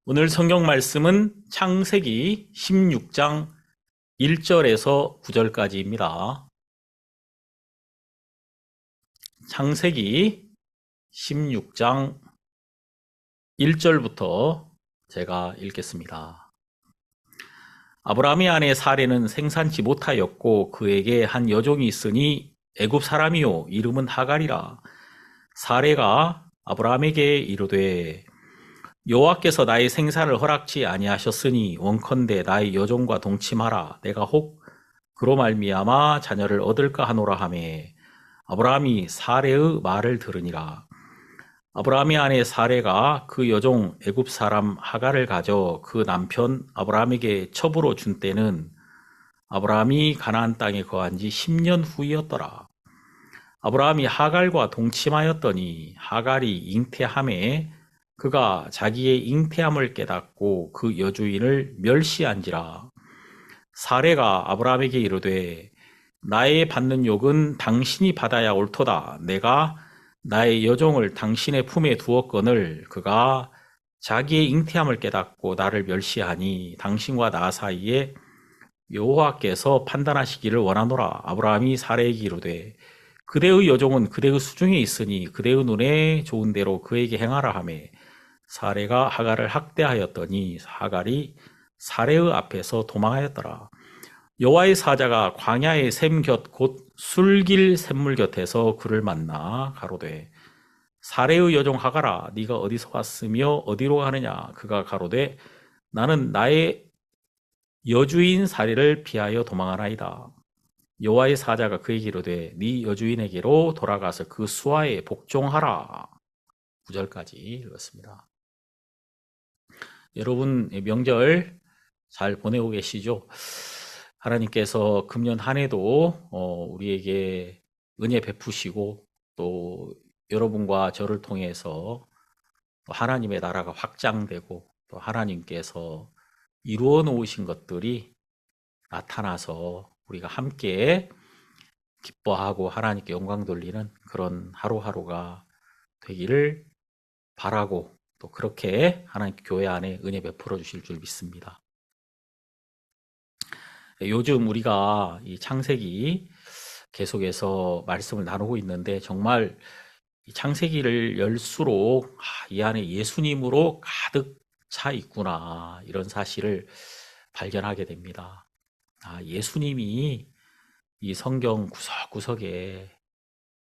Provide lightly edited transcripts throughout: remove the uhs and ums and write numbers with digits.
오늘 성경 말씀은 창세기 16장 1절에서 9절까지입니다. 창세기 16장 1절부터 제가 읽겠습니다. 아브라함의 아내 사레는 생산치 못하였고 그에게 한 여종이 있으니 애굽 사람이요 이름은 하갈이라. 사레가 아브라함에게 이르되 여호와께서 나의 생사를 허락지 아니하셨으니 원컨대 나의 여종과 동침하라. 내가 혹 그로 말미암아 자녀를 얻을까 하노라 하매 아브라함이 사레의 말을 들으니라. 아브라함의 아내 사레가 그 여종 애굽 사람 하갈을 가져 그 남편 아브라함에게 첩으로 준 때는 아브라함이 가나안 땅에 거한 지 10년 후이었더라. 아브라함이 하갈과 동침하였더니 하갈이 잉태함에 그가 자기의 잉태함을 깨닫고 그 여주인을 멸시한지라. 사레가 아브라함에게 이르되 나의 받는 욕은 당신이 받아야 옳도다. 내가 나의 여종을 당신의 품에 두었거늘 그가 자기의 잉태함을 깨닫고 나를 멸시하니 당신과 나 사이에 여호와께서 판단하시기를 원하노라. 아브라함이 사레에게 이르되 그대의 여종은 그대의 수중에 있으니 그대의 눈에 좋은 대로 그에게 행하라 하매 사레가 하갈을 학대하였더니 하갈이 사레의 앞에서 도망하였더라. 여호와의 사자가 광야의 샘 곁 곧 술길 샘물 곁에서 그를 만나 가로되 사레의 여종 하갈아 네가 어디서 왔으며 어디로 가느냐. 그가 가로되 나는 나의 여주인 사레를 피하여 도망하나이다. 여호와의 사자가 그에게 이르되 네 여주인에게로 돌아가서 그 수하에 복종하라. 9절까지 읽었습니다. 여러분 명절 잘 보내고 계시죠? 하나님께서 금년 한 해도 우리에게 은혜 베푸시고 또 여러분과 저를 통해서 하나님의 나라가 확장되고 또 하나님께서 이루어 놓으신 것들이 나타나서 우리가 함께 기뻐하고 하나님께 영광 돌리는 그런 하루하루가 되기를 바라고 또 그렇게 하나님 교회 안에 은혜 베풀어 주실 줄 믿습니다. 요즘 우리가 이 창세기 계속해서 말씀을 나누고 있는데 정말 이 창세기를 열수록 이 안에 예수님으로 가득 차 있구나 이런 사실을 발견하게 됩니다. 예수님이 이 성경 구석구석에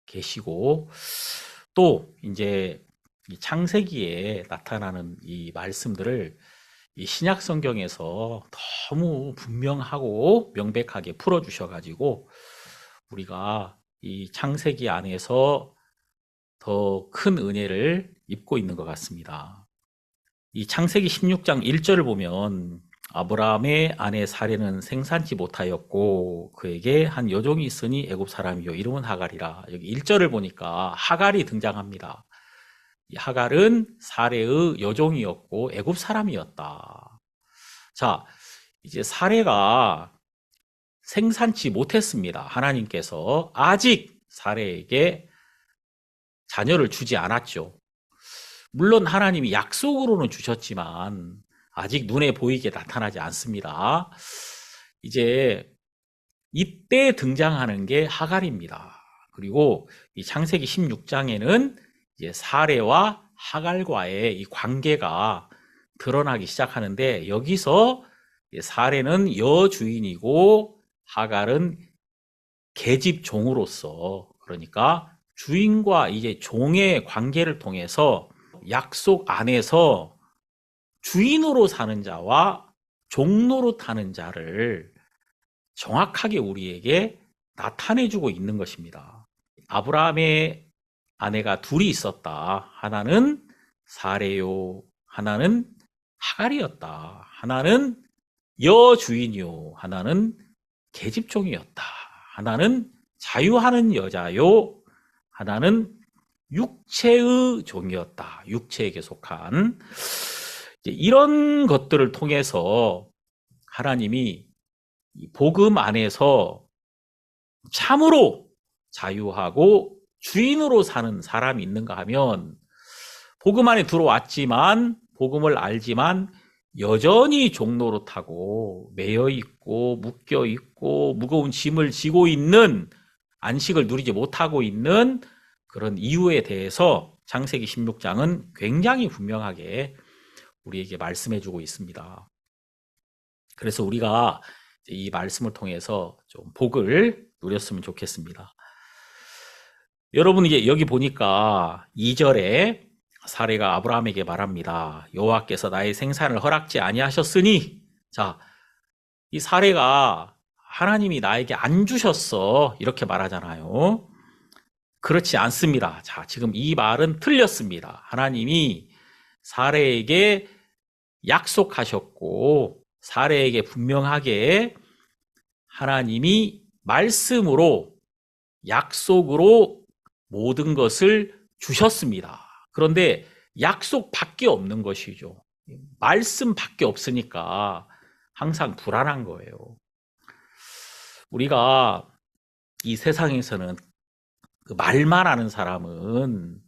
계시고 또 이제 이 창세기에 나타나는 이 말씀들을 이 신약 성경에서 너무 분명하고 명백하게 풀어주셔가지고 우리가 이 창세기 안에서 더 큰 은혜를 입고 있는 것 같습니다. 이 창세기 16장 1절을 보면 아브라함의 아내 사레는 생산치 못하였고 그에게 한 여종이 있으니 애굽 사람이요 이름은 하갈이라. 여기 1절을 보니까 하갈이 등장합니다. 이 하갈은 사레의 여종이었고 애굽 사람이었다. 자, 이제 사레가 생산치 못했습니다. 하나님께서 아직 사레에게 자녀를 주지 않았죠. 물론 하나님이 약속으로는 주셨지만 아직 눈에 보이게 나타나지 않습니다. 이제 이때 등장하는 게 하갈입니다. 그리고 이 창세기 16장에는 이제 사레와 하갈과의 이 관계가 드러나기 시작하는데 여기서 사레는 여주인이고 하갈은 계집종으로서 그러니까 주인과 이제 종의 관계를 통해서 약속 안에서 주인으로 사는 자와 종로로 타는 자를 정확하게 우리에게 나타내주고 있는 것입니다. 아브라함의 아내가 둘이 있었다. 하나는 사레요, 하나는 하갈이었다. 하나는 여주인이요, 하나는 계집종이었다. 하나는 자유하는 여자요, 하나는 육체의 종이었다. 육체에게 속한 이런 것들을 통해서 하나님이 복음 안에서 참으로 자유하고 주인으로 사는 사람이 있는가 하면 복음 안에 들어왔지만 복음을 알지만 여전히 종노릇하고 매여 있고 묶여 있고 무거운 짐을 지고 있는, 안식을 누리지 못하고 있는 그런 이유에 대해서 창세기 16장은 굉장히 분명하게 우리에게 말씀해 주고 있습니다. 그래서 우리가 이 말씀을 통해서 좀 복을 누렸으면 좋겠습니다. 여러분, 이제 여기 보니까 2절에 사레가 아브라함에게 말합니다. 여호와께서 나의 생산을 허락지 아니하셨으니, 자, 이 사레가 하나님이 나에게 안 주셨어, 이렇게 말하잖아요. 그렇지 않습니다. 자, 지금 이 말은 틀렸습니다. 하나님이 사레에게 약속하셨고, 사레에게 분명하게 하나님이 말씀으로, 약속으로 모든 것을 주셨습니다. 그런데 약속밖에 없는 것이죠. 말씀밖에 없으니까 항상 불안한 거예요. 우리가 이 세상에서는 그 말만 하는 사람은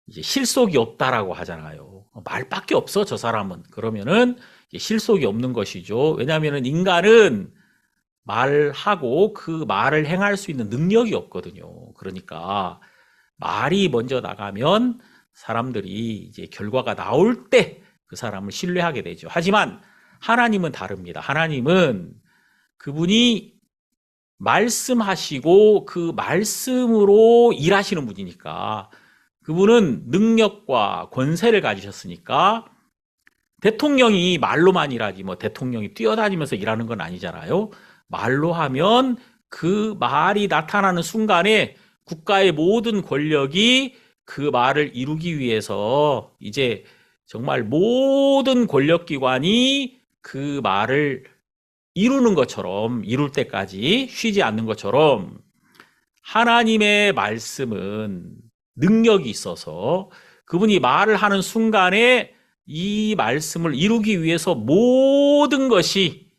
이제 실속이 없다라고 하잖아요. 말밖에 없어, 저 사람은. 그러면은 실속이 없는 것이죠. 왜냐하면 인간은 말하고 그 말을 행할 수 있는 능력이 없거든요. 그러니까 말이 먼저 나가면 사람들이 이제 결과가 나올 때 그 사람을 신뢰하게 되죠. 하지만 하나님은 다릅니다. 하나님은 그분이 말씀하시고 그 말씀으로 일하시는 분이니까, 그분은 능력과 권세를 가지셨으니까, 대통령이 말로만 일하지 뭐 대통령이 뛰어다니면서 일하는 건 아니잖아요. 말로 하면 그 말이 나타나는 순간에 국가의 모든 권력이 그 말을 이루기 위해서 이제 정말 모든 권력기관이 그 말을 이루는 것처럼, 이룰 때까지 쉬지 않는 것처럼, 하나님의 말씀은 능력이 있어서 그분이 말을 하는 순간에 이 말씀을 이루기 위해서 모든 것이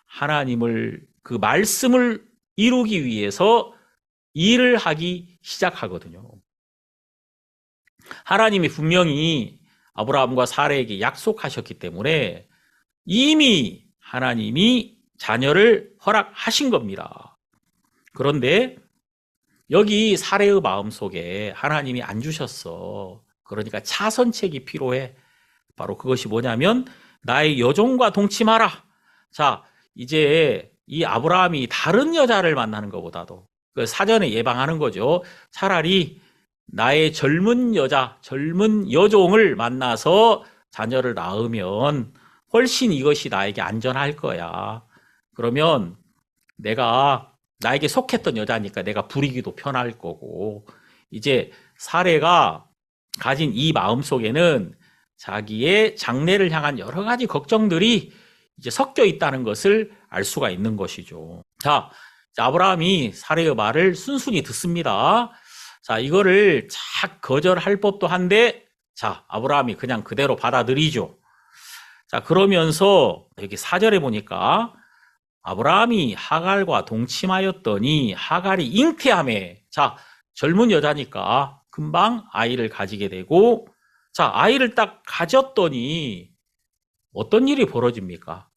하나님을, 그 말씀을 이루기 위해서 일을 하기 시작하거든요. 하나님이 분명히 아브라함과 사레에게 약속하셨기 때문에 이미 하나님이 자녀를 허락하신 겁니다. 그런데 여기 사레의 마음속에 하나님이 안 주셨어. 그러니까 차선책이 필요해. 바로 그것이 뭐냐면 나의 여종과 동침하라. 자, 이제 이 아브라함이 다른 여자를 만나는 것보다도 그 사전에 예방하는 거죠. 차라리 나의 젊은 여자, 젊은 여종을 만나서 자녀를 낳으면 훨씬 이것이 나에게 안전할 거야. 그러면 내가 나에게 속했던 여자니까 내가 부리기도 편할 거고, 이제 사레가 가진 이 마음 속에는 자기의 장래를 향한 여러 가지 걱정들이 이제 섞여 있다는 것을 알 수가 있는 것이죠. 자, 아브라함이 사레의 말을 순순히 듣습니다. 자, 이거를 착 거절할 법도 한데, 자, 아브라함이 그냥 그대로 받아들이죠. 자, 그러면서 여기 4절에 보니까 아브라함이 하갈과 동침하였더니 하갈이 잉태하매, 자, 젊은 여자니까 금방 아이를 가지게 되고, 자, 아이를 딱 가졌더니 어떤 일이 벌어집니까?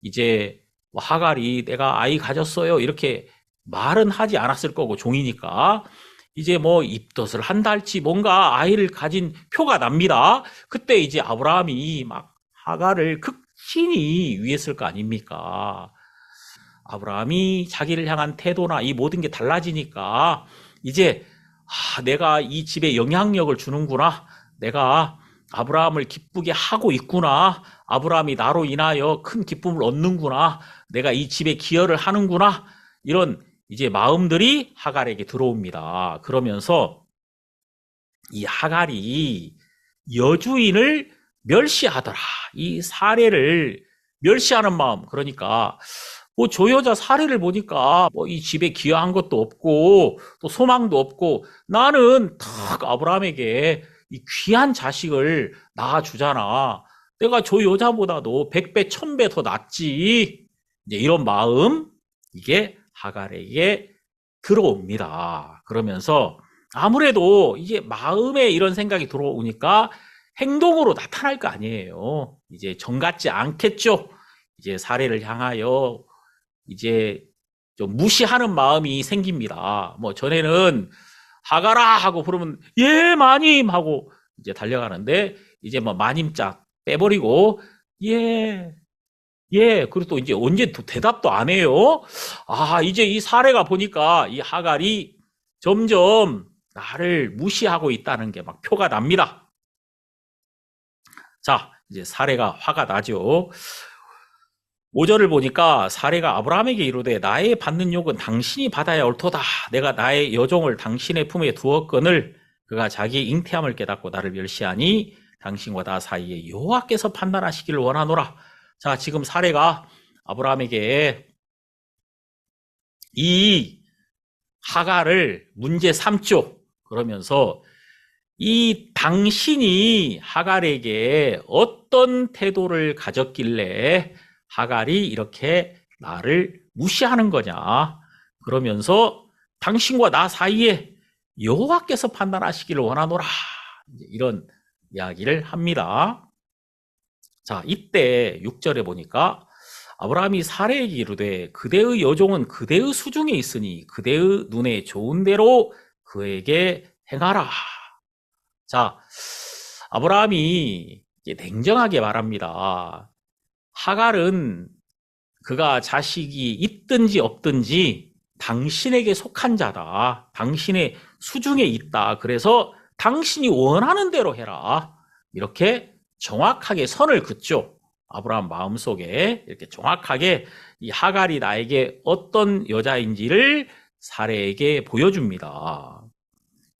이제 하갈이 내가 아이 가졌어요 이렇게 말은 하지 않았을 거고, 종이니까 이제 뭐 입덧을 한달치 뭔가 아이를 가진 표가 납니다. 그때 이제 아브라함이 막 하갈을 극진히 위했을 거 아닙니까? 아브라함이 자기를 향한 태도나 이 모든 게 달라지니까 이제 내가 이 집에 영향력을 주는구나, 내가 아브라함을 기쁘게 하고 있구나, 아브라함이 나로 인하여 큰 기쁨을 얻는구나, 내가 이 집에 기여를 하는구나, 이런 이제 마음들이 하갈에게 들어옵니다. 그러면서 이 하갈이 여주인을 멸시하더라. 이 사례를 멸시하는 마음. 그러니까 뭐 저 여자 사례를 보니까 뭐 이 집에 기여한 것도 없고 또 소망도 없고, 나는 탁 아브라함에게 이 귀한 자식을 낳아주잖아. 내가 저 여자보다도 100배, 1000배 더 낫지. 이제 이런 마음, 이게 하갈에게 들어옵니다. 그러면서 아무래도 이제 마음에 이런 생각이 들어오니까 행동으로 나타날 거 아니에요. 이제 정 같지 않겠죠. 이제 사례를 향하여 이제 좀 무시하는 마음이 생깁니다. 뭐 전에는 하가라 하고 부르면 예 마님 하고 이제 달려가는데 이제 뭐 마님짝 빼버리고 예 예, 그리고 또 이제 언제 또 대답도 안 해요. 아, 이제 이 사례가 보니까 이 하갈이 점점 나를 무시하고 있다는 게 막 표가 납니다. 자, 이제 사례가 화가 나죠. 5절을 보니까 사례가 아브라함에게 이르되 나의 받는 욕은 당신이 받아야 옳도다. 내가 나의 여종을 당신의 품에 두었거늘 그가 자기의 잉태함을 깨닫고 나를 멸시하니 당신과 나 사이에 여호와께서 판단하시기를 원하노라. 자, 지금 사례가 아브라함에게 이 하갈을 문제 삼죠. 그러면서 이 당신이 하갈에게 어떤 태도를 가졌길래 하갈이 이렇게 나를 무시하는 거냐. 그러면서 당신과 나 사이에 여호와께서 판단하시기를 원하노라. 이런 이야기를 합니다. 자, 이때 6절에 보니까 아브라함이 사레에게 이르되 그대의 여종은 그대의 수중에 있으니 그대의 눈에 좋은 대로 그에게 행하라. 자, 아브라함이 냉정하게 말합니다. 하갈은 그가 자식이 있든지 없든지 당신에게 속한 자다. 당신의 수중에 있다. 그래서 당신이 원하는 대로 해라. 이렇게 정확하게 선을 긋죠. 아브라함 마음속에 이렇게 정확하게 이 하갈이 나에게 어떤 여자인지를 사레에게 보여줍니다.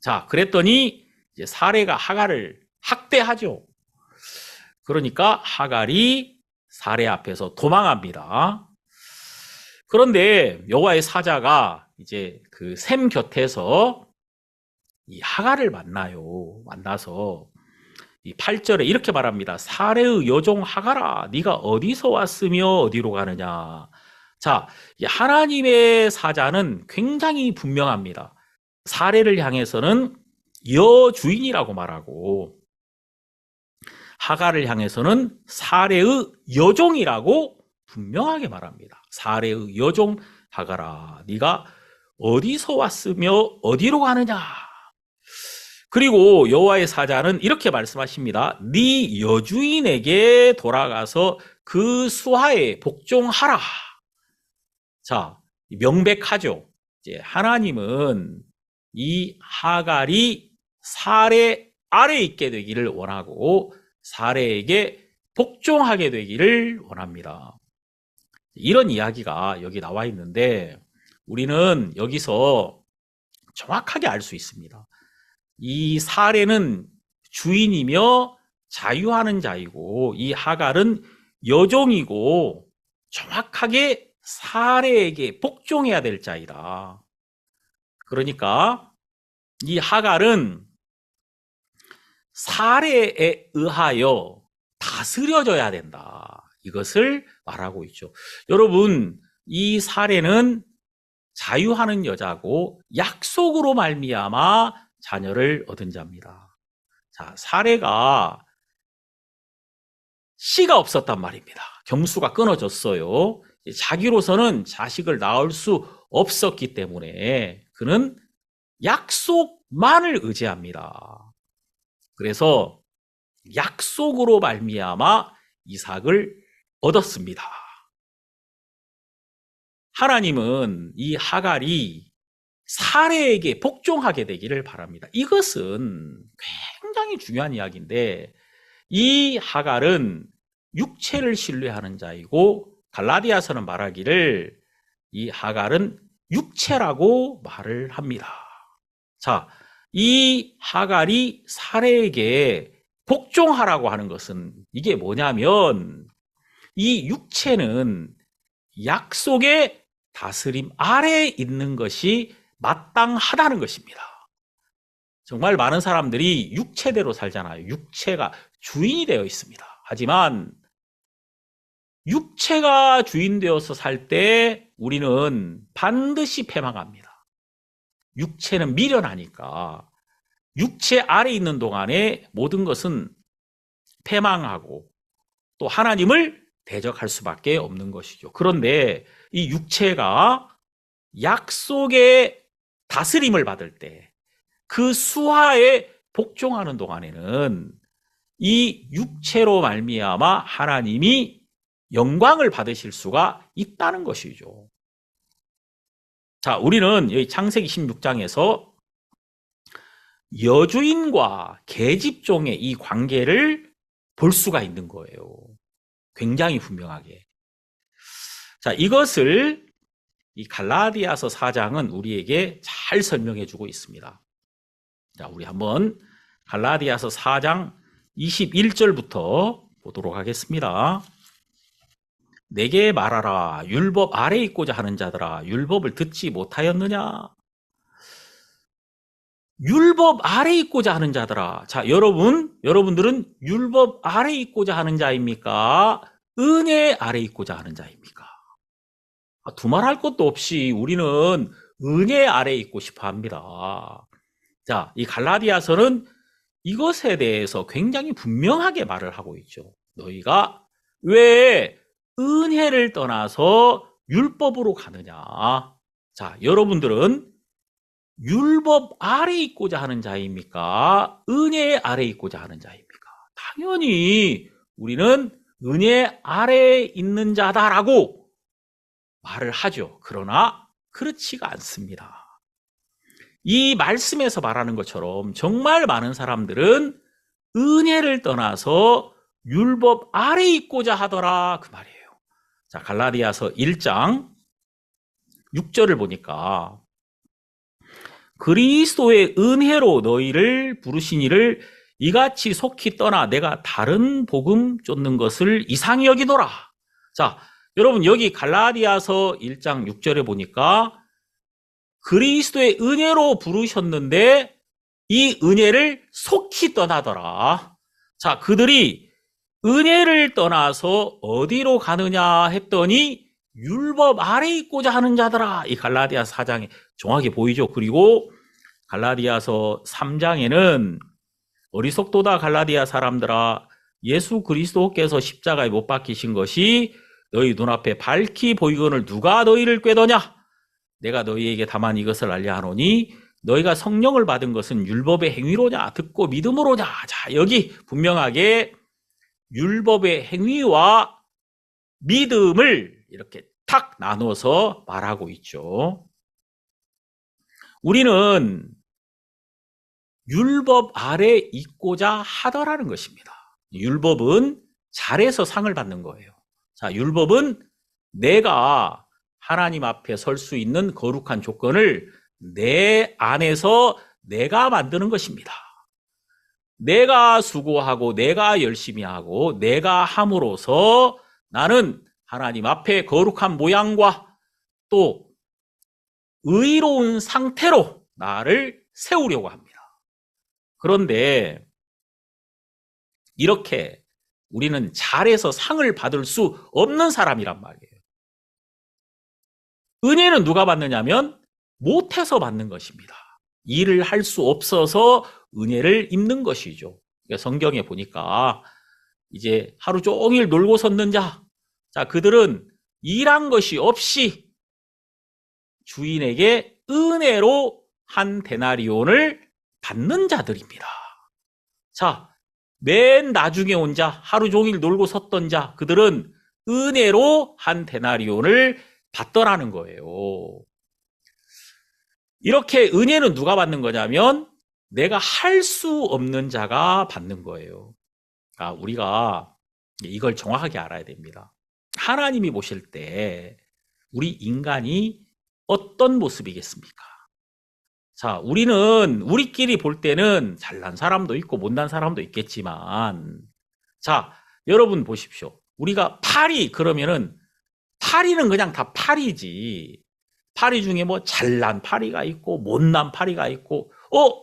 자, 그랬더니 이제 사레가 하갈을 학대하죠. 그러니까 하갈이 사레 앞에서 도망합니다. 그런데 여호와의 사자가 이제 그 샘 곁에서 이 하갈을 만나요. 만나서 이 8절에 이렇게 말합니다. 사레의 여종 하갈아, 네가 어디서 왔으며 어디로 가느냐. 자, 하나님의 사자는 굉장히 분명합니다. 사레를 향해서는 여주인이라고 말하고 하갈을 향해서는 사레의 여종이라고 분명하게 말합니다. 사레의 여종 하갈아, 네가 어디서 왔으며 어디로 가느냐. 그리고 여호와의 사자는 이렇게 말씀하십니다. 네 여주인에게 돌아가서 그 수하에 복종하라. 자, 명백하죠. 이제 하나님은 이 하갈이 사레 아래에 있게 되기를 원하고 사레에게 복종하게 되기를 원합니다. 이런 이야기가 여기 나와 있는데 우리는 여기서 정확하게 알 수 있습니다. 이 사레는 주인이며 자유하는 자이고 이 하갈은 여종이고 정확하게 사레에게 복종해야 될 자이다. 그러니까 이 하갈은 사레에 의하여 다스려져야 된다. 이것을 말하고 있죠. 여러분, 이 사레는 자유하는 여자고 약속으로 말미암아 자녀를 얻은 자입니다. 자, 사레가 씨가 없었단 말입니다. 경수가 끊어졌어요. 자기로서는 자식을 낳을 수 없었기 때문에 그는 약속만을 의지합니다. 그래서 약속으로 말미암아 이삭을 얻었습니다. 하나님은 이 하갈이 사레에게 복종하게 되기를 바랍니다. 이것은 굉장히 중요한 이야기인데 이 하갈은 육체를 신뢰하는 자이고 갈라디아서는 말하기를 이 하갈은 육체라고 말을 합니다. 자, 이 하갈이 사레에게 복종하라고 하는 것은 이게 뭐냐면 이 육체는 약속의 다스림 아래에 있는 것이 마땅하다는 것입니다. 정말 많은 사람들이 육체대로 살잖아요. 육체가 주인이 되어 있습니다. 하지만 육체가 주인 되어서 살 때 우리는 반드시 패망합니다. 육체는 미련하니까 육체 아래 있는 동안에 모든 것은 패망하고 또 하나님을 대적할 수밖에 없는 것이죠. 그런데 이 육체가 약속의 다스림을 받을 때 그 수하에 복종하는 동안에는 이 육체로 말미암아 하나님이 영광을 받으실 수가 있다는 것이죠. 자, 우리는 여기 창세기 16장에서 여주인과 계집종의 이 관계를 볼 수가 있는 거예요. 굉장히 분명하게. 자, 이것을 이 갈라디아서 4장은 우리에게 잘 설명해 주고 있습니다. 자, 우리 한번 갈라디아서 4장 21절부터 보도록 하겠습니다. 내게 말하라. 율법 아래 있고자 하는 자들아, 율법을 듣지 못하였느냐? 율법 아래 있고자 하는 자들아. 자, 여러분들은 율법 아래 있고자 하는 자입니까? 은혜 아래 있고자 하는 자입니까? 두말할 것도 없이 우리는 은혜 아래 있고 싶어 합니다. 자, 이 갈라디아서는 이것에 대해서 굉장히 분명하게 말을 하고 있죠. 너희가 왜 은혜를 떠나서 율법으로 가느냐? 자, 여러분들은 율법 아래 있고자 하는 자입니까? 은혜 아래 있고자 하는 자입니까? 당연히 우리는 은혜 아래에 있는 자다라고 말을 하죠. 그러나 그렇지가 않습니다. 이 말씀에서 말하는 것처럼 정말 많은 사람들은 은혜를 떠나서 율법 아래에 있고자 하더라 그 말이에요. 자, 갈라디아서 1장 6절을 보니까 그리스도의 은혜로 너희를 부르신 이를 이같이 속히 떠나 내가 다른 복음 쫓는 것을 이상히 여기노라. 자, 여러분 여기 갈라디아서 1장 6절에 보니까 그리스도의 은혜로 부르셨는데 이 은혜를 속히 떠나더라. 자, 그들이 은혜를 떠나서 어디로 가느냐 했더니 율법 아래 있고자 하는 자들아. 이 갈라디아서 4장에 정확히 보이죠. 그리고 갈라디아서 3장에는 어리석도다 갈라디아 사람들아, 예수 그리스도께서 십자가에 못 박히신 것이 너희 눈앞에 밝히 보이거늘 누가 너희를 꾀더냐? 내가 너희에게 다만 이것을 알려하노니 너희가 성령을 받은 것은 율법의 행위로냐 듣고 믿음으로냐. 자, 여기 분명하게 율법의 행위와 믿음을 이렇게 탁 나눠서 말하고 있죠. 우리는 율법 아래 있고자 하더라는 것입니다. 율법은 잘해서 상을 받는 거예요. 자, 율법은 내가 하나님 앞에 설 수 있는 거룩한 조건을 내 안에서 내가 만드는 것입니다. 내가 수고하고 내가 열심히 하고 내가 함으로써 나는 하나님 앞에 거룩한 모양과 또 의로운 상태로 나를 세우려고 합니다. 그런데 이렇게 우리는 잘해서 상을 받을 수 없는 사람이란 말이에요. 은혜는 누가 받느냐면 못해서 받는 것입니다. 일을 할 수 없어서 은혜를 입는 것이죠. 그러니까 성경에 보니까 이제 하루 종일 놀고 섰는 자, 자, 그들은 일한 것이 없이 주인에게 은혜로 한 데나리온을 받는 자들입니다. 자, 맨 나중에 온 자, 하루 종일 놀고 섰던 자, 그들은 은혜로 한 데나리온을 받더라는 거예요. 이렇게 은혜는 누가 받는 거냐면 내가 할 수 없는 자가 받는 거예요. 우리가 이걸 정확하게 알아야 됩니다. 하나님이 보실 때 우리 인간이 어떤 모습이겠습니까? 자, 우리는 우리끼리 볼 때는 잘난 사람도 있고 못난 사람도 있겠지만, 자, 여러분 보십시오. 우리가 파리 그러면은 파리는 그냥 다 파리지. 파리 중에 뭐 잘난 파리가 있고 못난 파리가 있고,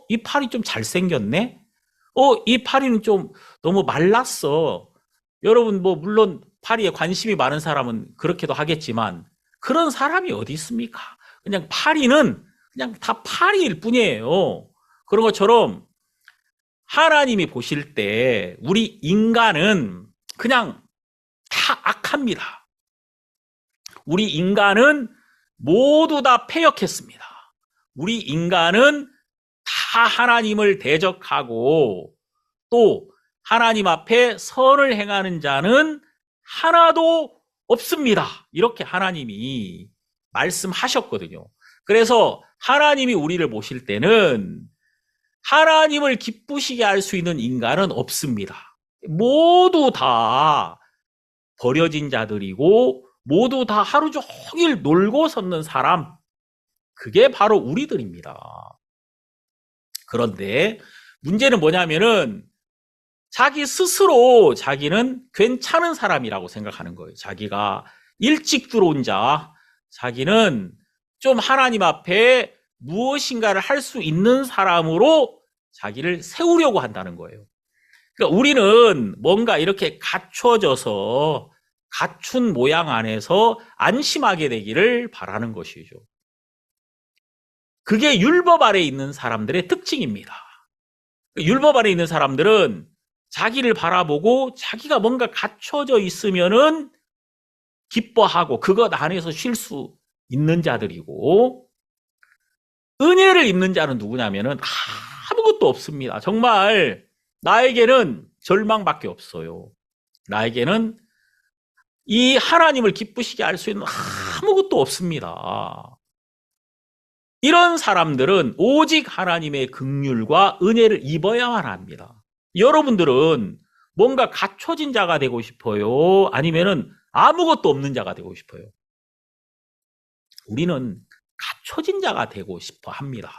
이 파리 좀 잘생겼네? 이 파리는 좀 너무 말랐어. 여러분 뭐 물론 파리에 관심이 많은 사람은 그렇게도 하겠지만 그런 사람이 어디 있습니까? 그냥 파리는 그냥 다 파리일 뿐이에요. 그런 것처럼 하나님이 보실 때 우리 인간은 그냥 다 악합니다. 우리 인간은 모두 다 패역했습니다. 우리 인간은 다 하나님을 대적하고 또 하나님 앞에 선을 행하는 자는 하나도 없습니다. 이렇게 하나님이 말씀하셨거든요. 그래서 하나님이 우리를 보실 때는 하나님을 기쁘시게 할 수 있는 인간은 없습니다. 모두 다 버려진 자들이고 모두 다 하루 종일 놀고 섰는 사람, 그게 바로 우리들입니다. 그런데 문제는 뭐냐면은 자기 스스로 자기는 괜찮은 사람이라고 생각하는 거예요. 자기가 일찍 들어온 자, 자기는 좀 하나님 앞에 무엇인가를 할 수 있는 사람으로 자기를 세우려고 한다는 거예요. 그러니까 우리는 뭔가 이렇게 갖춰져서 갖춘 모양 안에서 안심하게 되기를 바라는 것이죠. 그게 율법 아래 있는 사람들의 특징입니다. 율법 아래 있는 사람들은 자기를 바라보고 자기가 뭔가 갖춰져 있으면은 기뻐하고 그것 안에서 쉴 수 있는 자들이고, 은혜를 입는 자는 누구냐면은 아무것도 없습니다. 정말 나에게는 절망밖에 없어요. 나에게는 이 하나님을 기쁘시게 할 수 있는 아무것도 없습니다. 이런 사람들은 오직 하나님의 긍휼과 은혜를 입어야만 합니다. 여러분들은 뭔가 갖춰진 자가 되고 싶어요? 아니면은 아무것도 없는 자가 되고 싶어요? 우리는 갖춰진 자가 되고 싶어 합니다.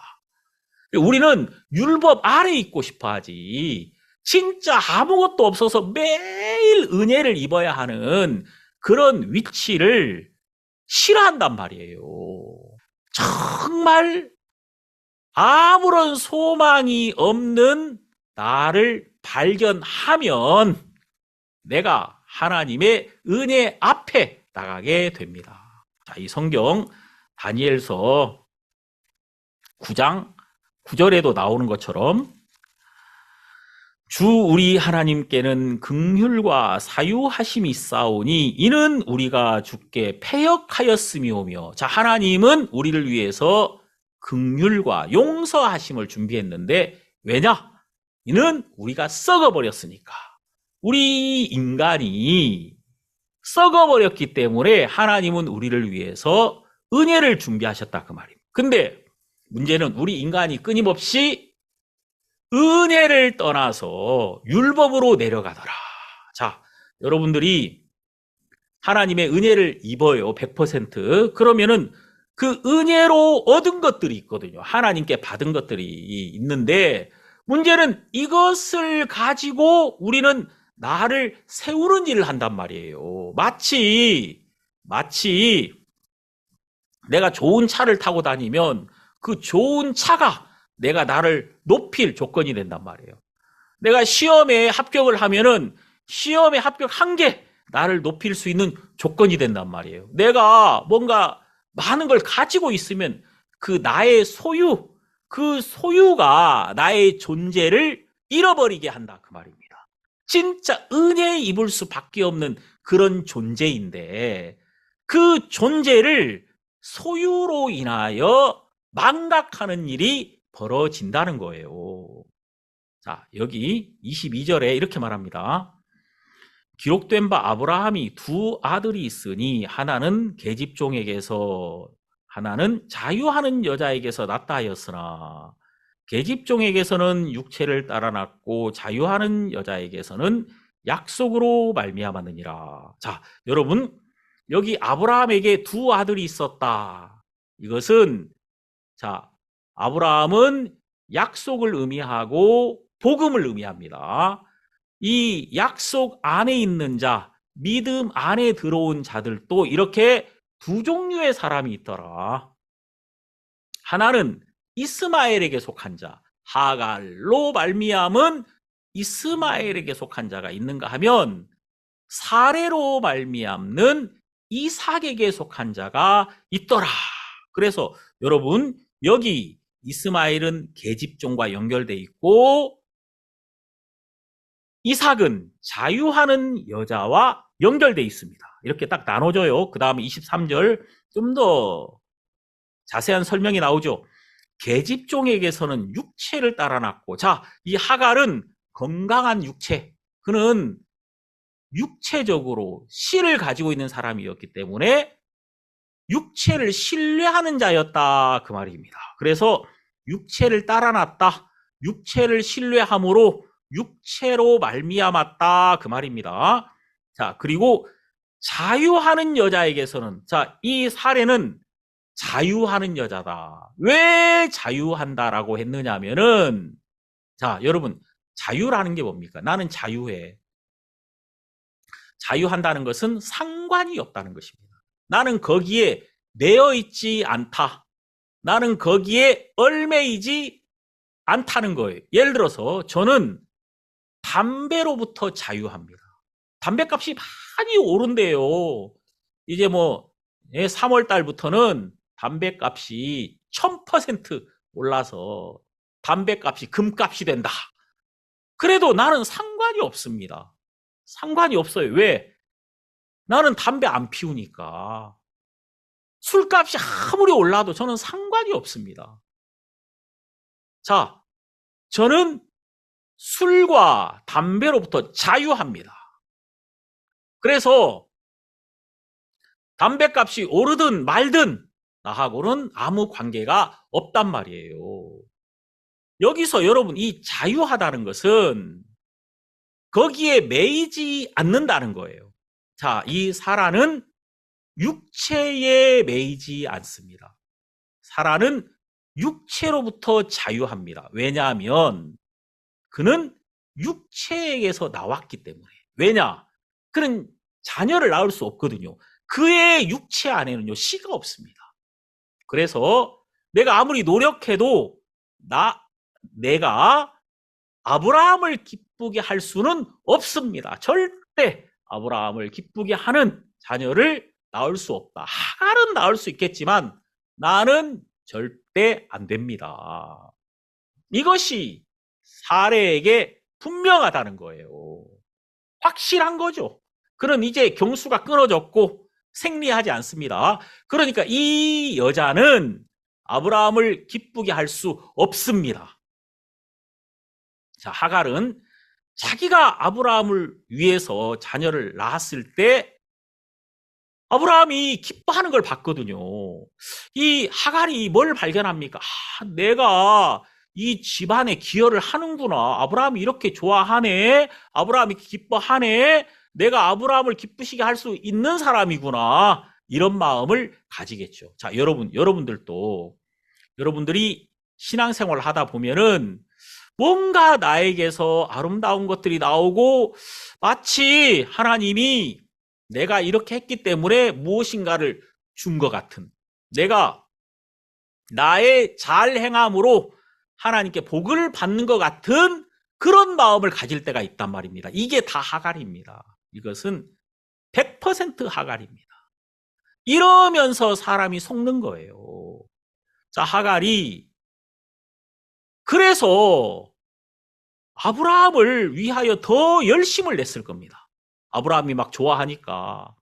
우리는 율법 아래 있고 싶어 하지, 진짜 아무것도 없어서 매일 은혜를 입어야 하는 그런 위치를 싫어한단 말이에요. 정말 아무런 소망이 없는 나를 발견하면 내가 하나님의 은혜 앞에 나가게 됩니다. 자, 이 성경 다니엘서 9장 9절에도 나오는 것처럼 주 우리 하나님께는 긍휼과 사유하심이 있사오니 이는 우리가 주께 패역하였음이오며. 자, 하나님은 우리를 위해서 긍휼과 용서하심을 준비했는데 왜냐? 이는 우리가 썩어버렸으니까. 우리 인간이 썩어버렸기 때문에 하나님은 우리를 위해서 은혜를 준비하셨다 그 말입니다. 근데 문제는 우리 인간이 끊임없이 은혜를 떠나서 율법으로 내려가더라. 자, 여러분들이 하나님의 은혜를 입어요. 100%. 그러면은 그 은혜로 얻은 것들이 있거든요. 하나님께 받은 것들이 있는데 문제는 이것을 가지고 우리는 나를 세우는 일을 한단 말이에요. 마치 내가 좋은 차를 타고 다니면 그 좋은 차가 내가 나를 높일 조건이 된단 말이에요. 내가 시험에 합격을 하면은 시험에 합격한 게 나를 높일 수 있는 조건이 된단 말이에요. 내가 뭔가 많은 걸 가지고 있으면 그 나의 소유, 그 소유가 나의 존재를 잃어버리게 한다 그 말입니다. 진짜 은혜에 입을 수밖에 없는 그런 존재인데 그 존재를 소유로 인하여 망각하는 일이 벌어진다는 거예요. 자, 여기 22절에 이렇게 말합니다. 기록된 바 아브라함이 두 아들이 있으니 하나는 계집종에게서 하나는 자유하는 여자에게서 낳다 하였으나 계집종에게서는 육체를 따라 낳고 자유하는 여자에게서는 약속으로 말미암았느니라. 자, 여러분, 여기 아브라함에게 두 아들이 있었다. 이것은 자, 아브라함은 약속을 의미하고 복음을 의미합니다. 이 약속 안에 있는 자, 믿음 안에 들어온 자들도 이렇게 두 종류의 사람이 있더라. 하나는 이스마엘에게 속한 자, 하갈로 말미암은 이스마엘에게 속한 자가 있는가 하면 사레로 말미암는 이삭에게 속한 자가 있더라. 그래서 여러분, 여기 이스마엘은 계집종과 연결돼 있고 이삭은 자유하는 여자와 연결되어 있습니다. 이렇게 딱 나눠져요. 그 다음에 23절 좀 더 자세한 설명이 나오죠. 계집종에게서는 육체를 따라 낳고, 자, 이 하갈은 건강한 육체, 그는 육체적으로 씨를 가지고 있는 사람이었기 때문에 육체를 신뢰하는 자였다, 그 말입니다. 그래서 육체를 따라 낳았다, 육체를 신뢰함으로 육체로 말미암았다, 그 말입니다. 자, 그리고 자유하는 여자에게서는, 자, 이 사례는 자유하는 여자다. 왜 자유한다라고 했느냐면은, 자, 여러분, 자유라는 게 뭡니까? 나는 자유해. 자유한다는 것은 상관이 없다는 것입니다. 나는 거기에 매여 있지 않다. 나는 거기에 얽매이지 않다는 거예요. 예를 들어서 저는 담배로부터 자유합니다. 담배값이 많이 오른대요. 이제 뭐 3월 달부터는 담배값이 1000% 올라서 담배값이 금값이 된다. 그래도 나는 상관이 없습니다. 상관이 없어요. 왜? 나는 담배 안 피우니까. 술값이 아무리 올라도 저는 상관이 없습니다. 자, 저는 술과 담배로부터 자유합니다. 그래서 담배값이 오르든 말든 나하고는 아무 관계가 없단 말이에요. 여기서 여러분, 이 자유하다는 것은 거기에 매이지 않는다는 거예요. 자, 이 사라는 육체에 매이지 않습니다. 사라는 육체로부터 자유합니다. 왜냐하면 그는 육체에게서 나왔기 때문에. 왜냐? 그는 자녀를 낳을 수 없거든요. 그의 육체 안에는요, 씨가 없습니다. 그래서 내가 아무리 노력해도 내가 아브라함을 기쁘게 할 수는 없습니다. 절대 아브라함을 기쁘게 하는 자녀를 낳을 수 없다. 하갈은 낳을 수 있겠지만 나는 절대 안 됩니다. 이것이 사례에게 분명하다는 거예요. 확실한 거죠. 그는 이제 경수가 끊어졌고 생리하지 않습니다. 그러니까 이 여자는 아브라함을 기쁘게 할 수 없습니다. 자, 하갈은 자기가 아브라함을 위해서 자녀를 낳았을 때 아브라함이 기뻐하는 걸 봤거든요. 이 하갈이 뭘 발견합니까? 내가 이 집안에 기여를 하는구나. 아브라함이 이렇게 좋아하네. 아브라함이 기뻐하네. 내가 아브라함을 기쁘시게 할 수 있는 사람이구나. 이런 마음을 가지겠죠. 자, 여러분들도 여러분들이 신앙생활을 하다 보면은 뭔가 나에게서 아름다운 것들이 나오고 마치 하나님이 내가 이렇게 했기 때문에 무엇인가를 준 것 같은, 내가 나의 잘 행함으로 하나님께 복을 받는 것 같은 그런 마음을 가질 때가 있단 말입니다. 이게 다 하갈입니다. 이것은 100% 하갈입니다. 이러면서 사람이 속는 거예요. 자, 하갈이 그래서 아브라함을 위하여 더 열심을 냈을 겁니다. 아브라함이 막 좋아하니까.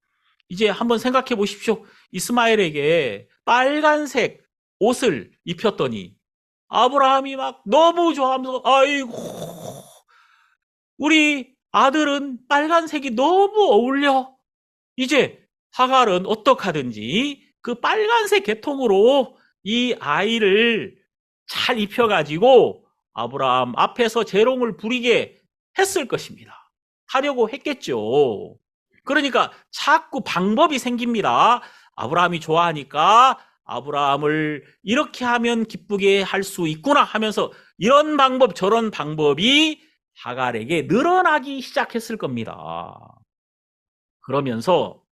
이제 한번 생각해 보십시오. 이스마엘에게 빨간색 옷을 입혔더니 아브라함이 막 너무 좋아하면서, 아이고, 우리 아들은 빨간색이 너무 어울려. 이제 하갈은 어떡하든지 그 빨간색 계통으로 이 아이를 잘 입혀가지고 아브라함 앞에서 재롱을 부리게 했을 것입니다. 하려고 했겠죠. 그러니까 자꾸 방법이 생깁니다. 아브라함이 좋아하니까 아브라함을 이렇게 하면 기쁘게 할 수 있구나 하면서 이런 방법 저런 방법이 하갈에게 늘어나기 시작했을 겁니다. 그러면서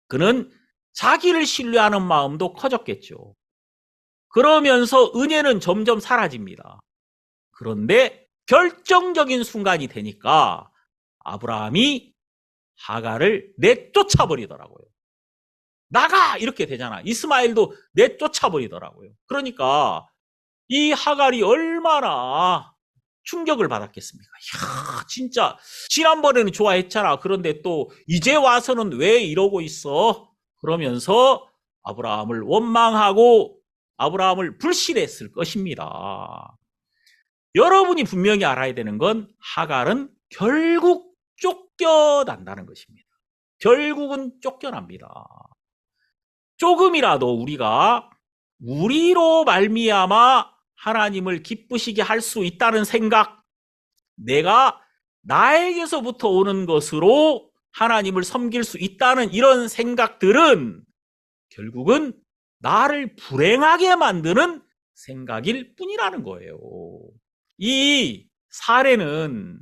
그는 자기를 신뢰하는 마음도 커졌겠죠. 그러면서 은혜는 점점 사라집니다. 그런데 결정적인 순간이 되니까 아브라함이 하갈을 내쫓아 버리더라고요. 나가! 이렇게 되잖아. 이스마엘도 내쫓아 버리더라고요. 그러니까 이 하갈이 얼마나 충격을 받았겠습니까? 이야, 진짜 지난번에는 좋아했잖아. 그런데 또 이제 와서는 왜 이러고 있어? 그러면서 아브라함을 원망하고 아브라함을 불신했을 것입니다. 여러분이 분명히 알아야 되는 건 하갈은 결국 쫓겨난다는 것입니다. 결국은 쫓겨납니다. 조금이라도 우리가 우리로 말미암아 하나님을 기쁘시게 할 수 있다는 생각, 내가 나에게서부터 오는 것으로 하나님을 섬길 수 있다는 이런 생각들은 결국은 나를 불행하게 만드는 생각일 뿐이라는 거예요. 이 사례는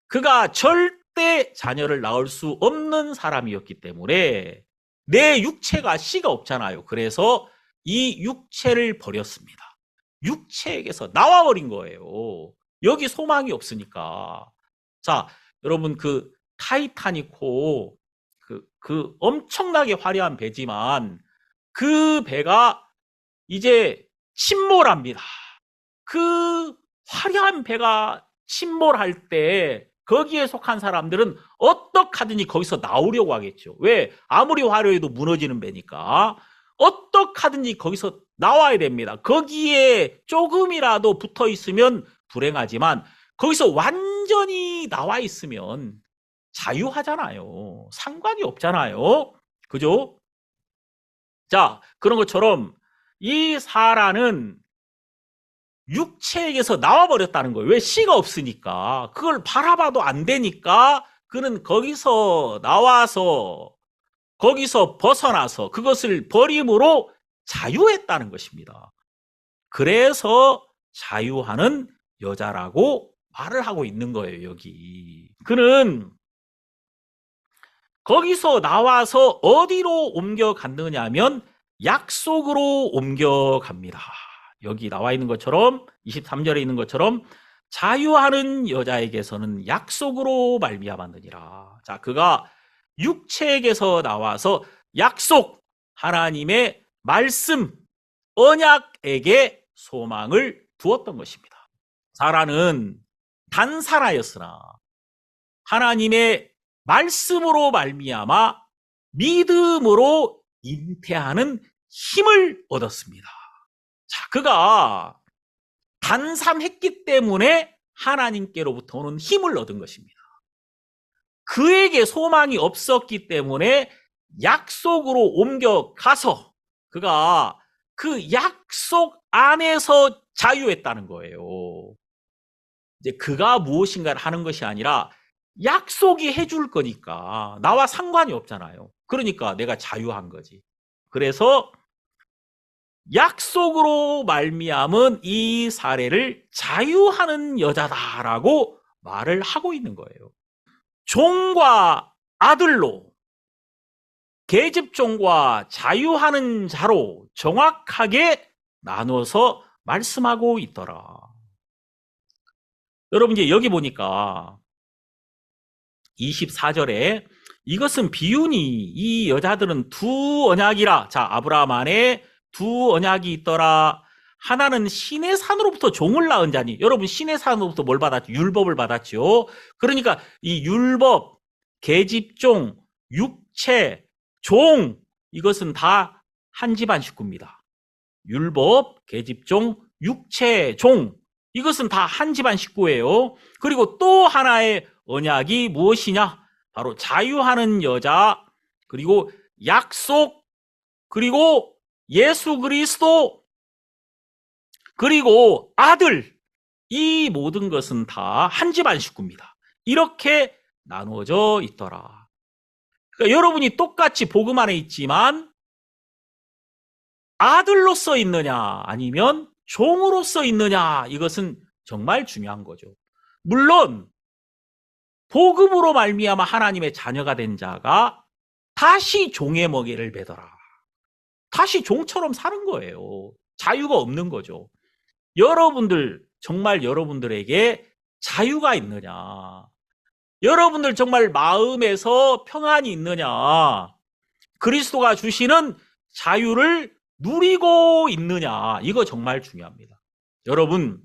그가 절대 자녀를 낳을 수 없는 사람이었기 때문에 내 육체가 씨가 없잖아요. 그래서 이 육체를 버렸습니다. 육체에게서 나와버린 거예요. 여기 소망이 없으니까. 자, 여러분 그 타이타닉호 그 엄청나게 화려한 배지만 그 배가 이제 침몰합니다. 그 화려한 배가 침몰할 때 거기에 속한 사람들은 어떡하든지 거기서 나오려고 하겠죠. 왜? 아무리 화려해도 무너지는 배니까 어떡하든지 거기서 나와야 됩니다. 거기에 조금이라도 붙어 있으면 불행하지만 거기서 완전히 나와 있으면 자유하잖아요. 상관이 없잖아요. 그죠? 자, 그런 것처럼 이 사라는 육체에게서 나와버렸다는 거예요. 왜? 씨가 없으니까. 그걸 바라봐도 안 되니까 그는 거기서 나와서 거기서 벗어나서 그것을 버림으로 자유했다는 것입니다. 그래서 자유하는 여자라고 말을 하고 있는 거예요, 여기. 그는 거기서 나와서 어디로 옮겨갔느냐 하면 약속으로 옮겨갑니다. 여기 나와 있는 것처럼 23절에 있는 것처럼 자유하는 여자에게서는 약속으로 말미암았느니라. 자, 그가 육체에게서 나와서 약속, 하나님의 말씀, 언약에게 소망을 두었던 것입니다. 사라는 단사라였으나 하나님의 말씀으로 말미암아 믿음으로 잉태하는 힘을 얻었습니다. 자, 그가 단삼했기 때문에 하나님께로부터 오는 힘을 얻은 것입니다. 그에게 소망이 없었기 때문에 약속으로 옮겨가서 그가 그 약속 안에서 자유했다는 거예요. 이제 그가 무엇인가를 하는 것이 아니라 약속이 해줄 거니까 나와 상관이 없잖아요. 그러니까 내가 자유한 거지. 그래서 약속으로 말미암은 이 사례를 자유하는 여자다라고 말을 하고 있는 거예요. 종과 아들로, 계집종과 자유하는 자로 정확하게 나눠서 말씀하고 있더라. 여러분 이제 여기 보니까 24절에 이것은 비유니 이 여자들은 두 언약이라. 자, 아브라함 안에 두 언약이 있더라. 하나는 신의 산으로부터 종을 낳은 자니. 여러분 신의 산으로부터 뭘 받았죠? 율법을 받았죠. 그러니까 이 율법, 계집종, 육체, 종 이것은 다 한 집안 식구입니다. 율법, 계집종, 육체, 종 이것은 다 한 집안 식구예요. 그리고 또 하나의 언약이 무엇이냐? 바로 자유하는 여자, 그리고 약속, 그리고 예수 그리스도, 그리고 아들. 이 모든 것은 다 한 집안 식구입니다. 이렇게 나누어져 있더라. 그러니까 여러분이 똑같이 복음 안에 있지만 아들로서 있느냐 아니면 종으로서 있느냐, 이것은 정말 중요한 거죠. 물론 복음으로 말미암아 하나님의 자녀가 된 자가 다시 종의 먹이를 매더라. 다시 종처럼 사는 거예요. 자유가 없는 거죠. 여러분들 정말 여러분들에게 자유가 있느냐? 여러분들 정말 마음에서 평안이 있느냐? 그리스도가 주시는 자유를 누리고 있느냐? 이거 정말 중요합니다. 여러분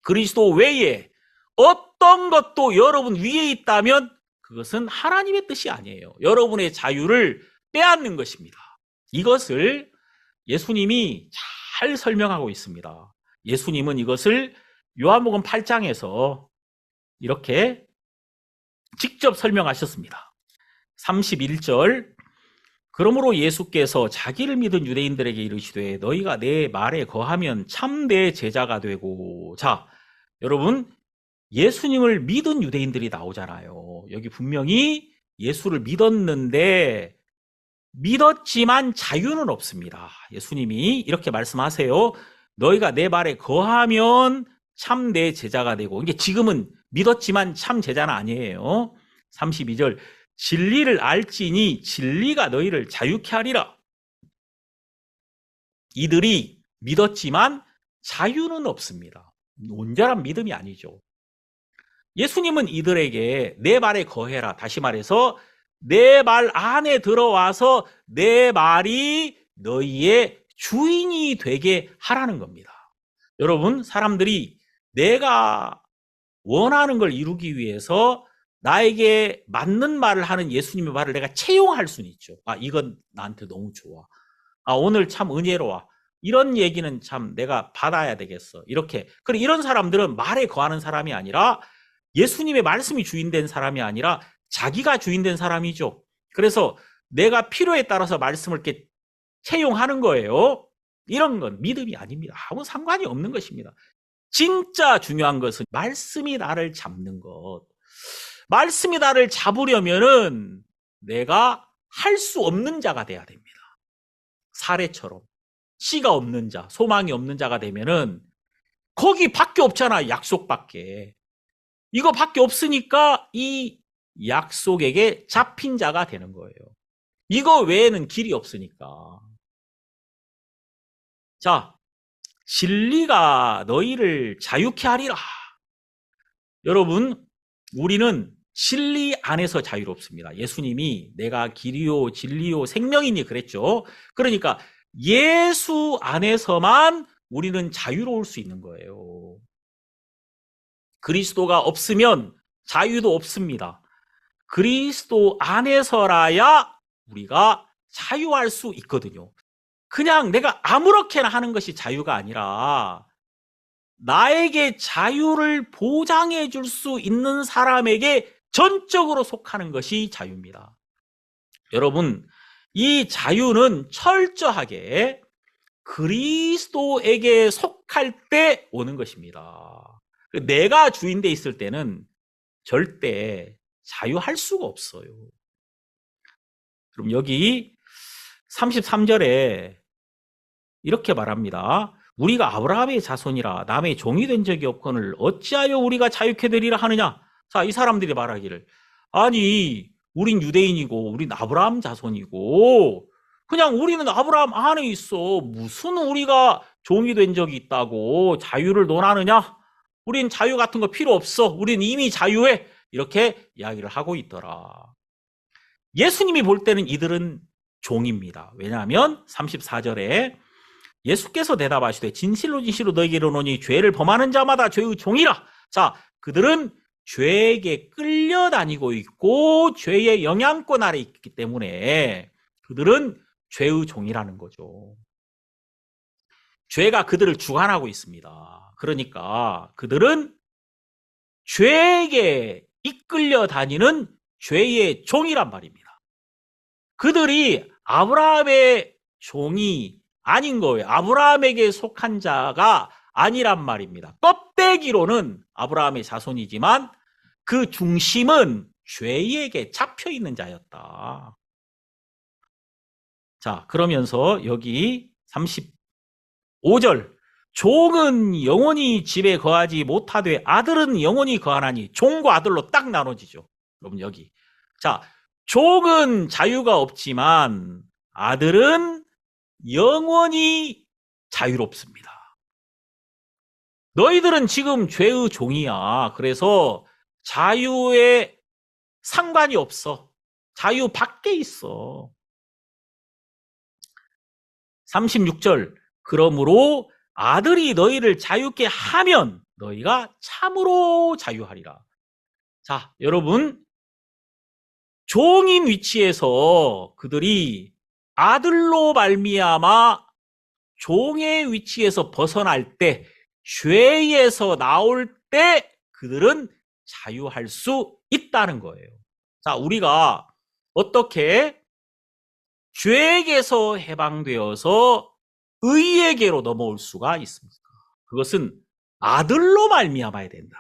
그리스도 외에 어떤 것도 여러분 위에 있다면 그것은 하나님의 뜻이 아니에요. 여러분의 자유를 빼앗는 것입니다. 이것을 예수님이 잘 설명하고 있습니다. 예수님은 이것을 요한복음 8장에서 이렇게 직접 설명하셨습니다. 31절, 그러므로 예수께서 자기를 믿은 유대인들에게 이르시되 너희가 내 말에 거하면 참 내 제자가 되고. 자, 여러분, 예수님을 믿은 유대인들이 나오잖아요. 여기 분명히 예수를 믿었는데 믿었지만 자유는 없습니다. 예수님이 이렇게 말씀하세요. 너희가 내 말에 거하면 참 내 제자가 되고. 이게 지금은 믿었지만 참 제자는 아니에요. 32절, 진리를 알지니 진리가 너희를 자유케 하리라. 이들이 믿었지만 자유는 없습니다. 온전한 믿음이 아니죠. 예수님은 이들에게 내 말에 거해라. 다시 말해서 내 말 안에 들어와서 내 말이 너희의 주인이 되게 하라는 겁니다. 여러분, 사람들이 내가 원하는 걸 이루기 위해서 나에게 맞는 말을 하는 예수님의 말을 내가 채용할 수는 있죠. 아, 이건 나한테 너무 좋아. 아, 오늘 참 은혜로워. 이런 얘기는 참 내가 받아야 되겠어. 이렇게. 그리고 이런 사람들은 말에 거하는 사람이 아니라 예수님의 말씀이 주인된 사람이 아니라 자기가 주인된 사람이죠. 그래서 내가 필요에 따라서 말씀을 이렇게 채용하는 거예요. 이런 건 믿음이 아닙니다. 아무 상관이 없는 것입니다. 진짜 중요한 것은 말씀이 나를 잡는 것. 말씀이 나를 잡으려면은 내가 할 수 없는 자가 돼야 됩니다. 사례처럼 씨가 없는 자, 소망이 없는 자가 되면은 거기밖에 없잖아. 약속밖에. 이거밖에 없으니까 이 약속에게 잡힌 자가 되는 거예요. 이거 외에는 길이 없으니까. 자, 진리가 너희를 자유케 하리라. 여러분, 우리는 진리 안에서 자유롭습니다. 예수님이 내가 길이요 진리요 생명이니 그랬죠. 그러니까 예수 안에서만 우리는 자유로울 수 있는 거예요. 그리스도가 없으면 자유도 없습니다. 그리스도 안에서라야 우리가 자유할 수 있거든요. 그냥 내가 아무렇게나 하는 것이 자유가 아니라 나에게 자유를 보장해 줄 수 있는 사람에게 전적으로 속하는 것이 자유입니다. 여러분, 이 자유는 철저하게 그리스도에게 속할 때 오는 것입니다. 내가 주인돼 있을 때는 절대 자유할 수가 없어요. 그럼 여기 33절에 이렇게 말합니다. 우리가 아브라함의 자손이라 남의 종이 된 적이 없거늘 어찌하여 우리가 자유케 되리라 하느냐. 자, 이 사람들이 말하기를, 아니 우린 유대인이고 우린 아브라함 자손이고 그냥 우리는 아브라함 안에 있어. 무슨 우리가 종이 된 적이 있다고 자유를 논하느냐. 우린 자유 같은 거 필요 없어. 우린 이미 자유해. 이렇게 이야기를 하고 있더라. 예수님이 볼 때는 이들은 종입니다. 왜냐하면 34절에 예수께서 대답하시되 진실로 진실로 너희에게 이르노니 죄를 범하는 자마다 죄의 종이라. 자, 그들은 죄에게 끌려다니고 있고 죄의 영향권 아래 있기 때문에 그들은 죄의 종이라는 거죠. 죄가 그들을 주관하고 있습니다. 그러니까 그들은 죄에게 이끌려 다니는 죄의 종이란 말입니다. 그들이 아브라함의 종이 아닌 거예요. 아브라함에게 속한 자가 아니란 말입니다. 껍데기로는 아브라함의 자손이지만 그 중심은 죄에게 잡혀 있는 자였다. 자, 그러면서 여기 35절, 종은 영원히 집에 거하지 못하되 아들은 영원히 거하나니. 종과 아들로 딱 나눠지죠. 여러분, 여기. 자, 종은 자유가 없지만 아들은 영원히 자유롭습니다. 너희들은 지금 죄의 종이야. 그래서 자유에 상관이 없어. 자유 밖에 있어. 36절, 그러므로 아들이 너희를 자유케 하면 너희가 참으로 자유하리라. 자, 여러분, 종인 위치에서 그들이 아들로 말미암아 종의 위치에서 벗어날 때, 죄에서 나올 때 그들은 자유할 수 있다는 거예요. 자, 우리가 어떻게 죄에게서 해방되어서 의에게로 넘어올 수가 있습니까? 그것은 아들로 말미암아야 된다.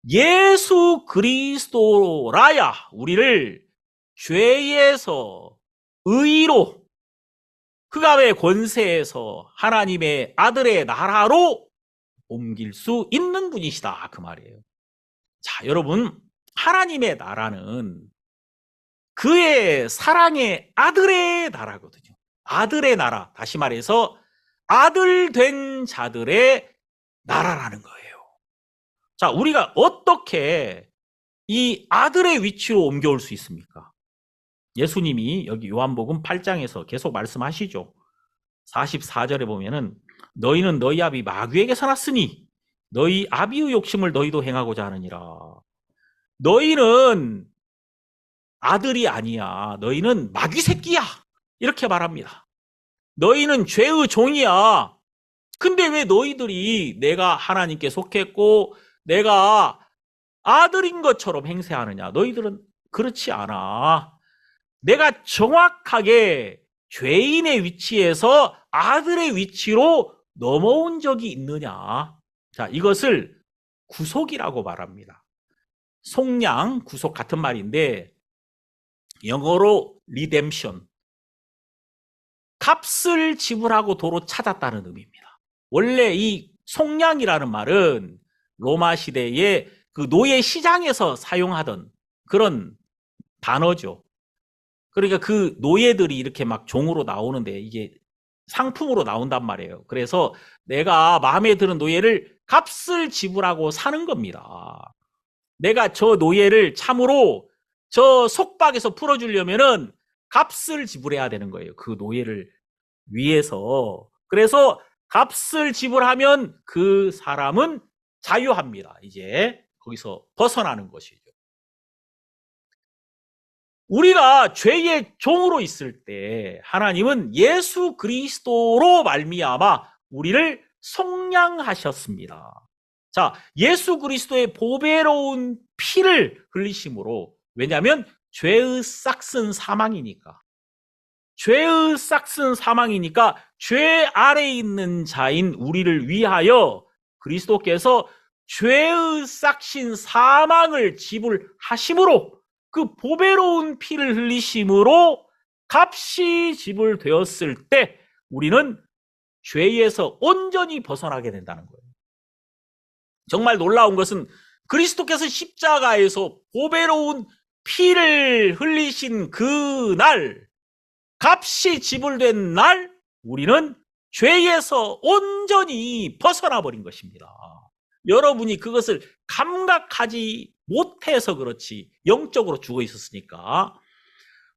예수 그리스도라야 우리를 죄에서 의로, 흑암의 권세에서 하나님의 아들의 나라로 옮길 수 있는 분이시다, 그 말이에요. 자, 여러분, 하나님의 나라는 그의 사랑의 아들의 나라거든요. 아들의 나라, 다시 말해서 아들 된 자들의 나라라는 거예요. 자, 우리가 어떻게 이 아들의 위치로 옮겨올 수 있습니까? 예수님이 여기 요한복음 8장에서 계속 말씀하시죠. 44절에 보면은 너희는 너희 아비 마귀에게서 났으니 너희 아비의 욕심을 너희도 행하고자 하느니라. 너희는 아들이 아니야. 너희는 마귀 새끼야. 이렇게 말합니다. 너희는 죄의 종이야. 근데 왜 너희들이 내가 하나님께 속했고 내가 아들인 것처럼 행세하느냐? 너희들은 그렇지 않아. 내가 정확하게 죄인의 위치에서 아들의 위치로 넘어온 적이 있느냐? 자, 이것을 구속이라고 말합니다. 속량, 구속 같은 말인데 영어로 redemption, 값을 지불하고 도로 찾았다는 의미입니다. 원래 이 속량이라는 말은 로마 시대에 그 노예 시장에서 사용하던 그런 단어죠. 그러니까 그 노예들이 이렇게 막 종으로 나오는데 이게 상품으로 나온단 말이에요. 그래서 내가 마음에 드는 노예를 값을 지불하고 사는 겁니다. 내가 저 노예를 참으로 저 속박에서 풀어주려면은 값을 지불해야 되는 거예요. 그 노예를 위해서. 그래서 값을 지불하면 그 사람은 자유합니다. 이제 거기서 벗어나는 것이죠. 우리가 죄의 종으로 있을 때 하나님은 예수 그리스도로 말미암아 우리를 속량하셨습니다. 자, 예수 그리스도의 보배로운 피를 흘리심으로, 왜냐하면 죄의 싹슨 사망이니까. 죄의 싹슨 사망이니까 죄 아래에 있는 자인 우리를 위하여 그리스도께서 죄의 싹신 사망을 지불하심으로, 그 보배로운 피를 흘리심으로 값이 지불되었을 때 우리는 죄에서 온전히 벗어나게 된다는 거예요. 정말 놀라운 것은 그리스도께서 십자가에서 보배로운 피를 흘리신 그날, 값이 지불된 날, 우리는 죄에서 온전히 벗어나 버린 것입니다. 여러분이 그것을 감각하지 못해서 그렇지, 영적으로 죽어 있었으니까.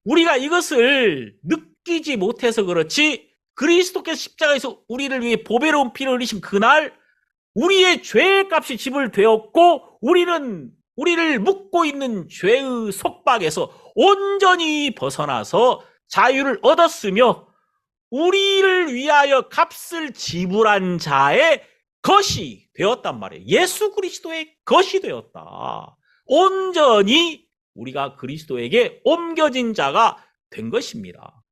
우리가 이것을 느끼지 못해서 그렇지, 그리스도께서 십자가에서 우리를 위해 보배로운 피를 흘리신 그날 우리의 죄의 값이 지불되었고 우리를 묶고 있는 죄의 속박에서 온전히 벗어나서 자유를 얻었으며 우리를 위하여 값을 지불한 자의 것이 되었단 말이에요. 예수 그리스도의 것이 되었다. 온전히 우리가 그리스도에게 옮겨진 자가 된 것입니다.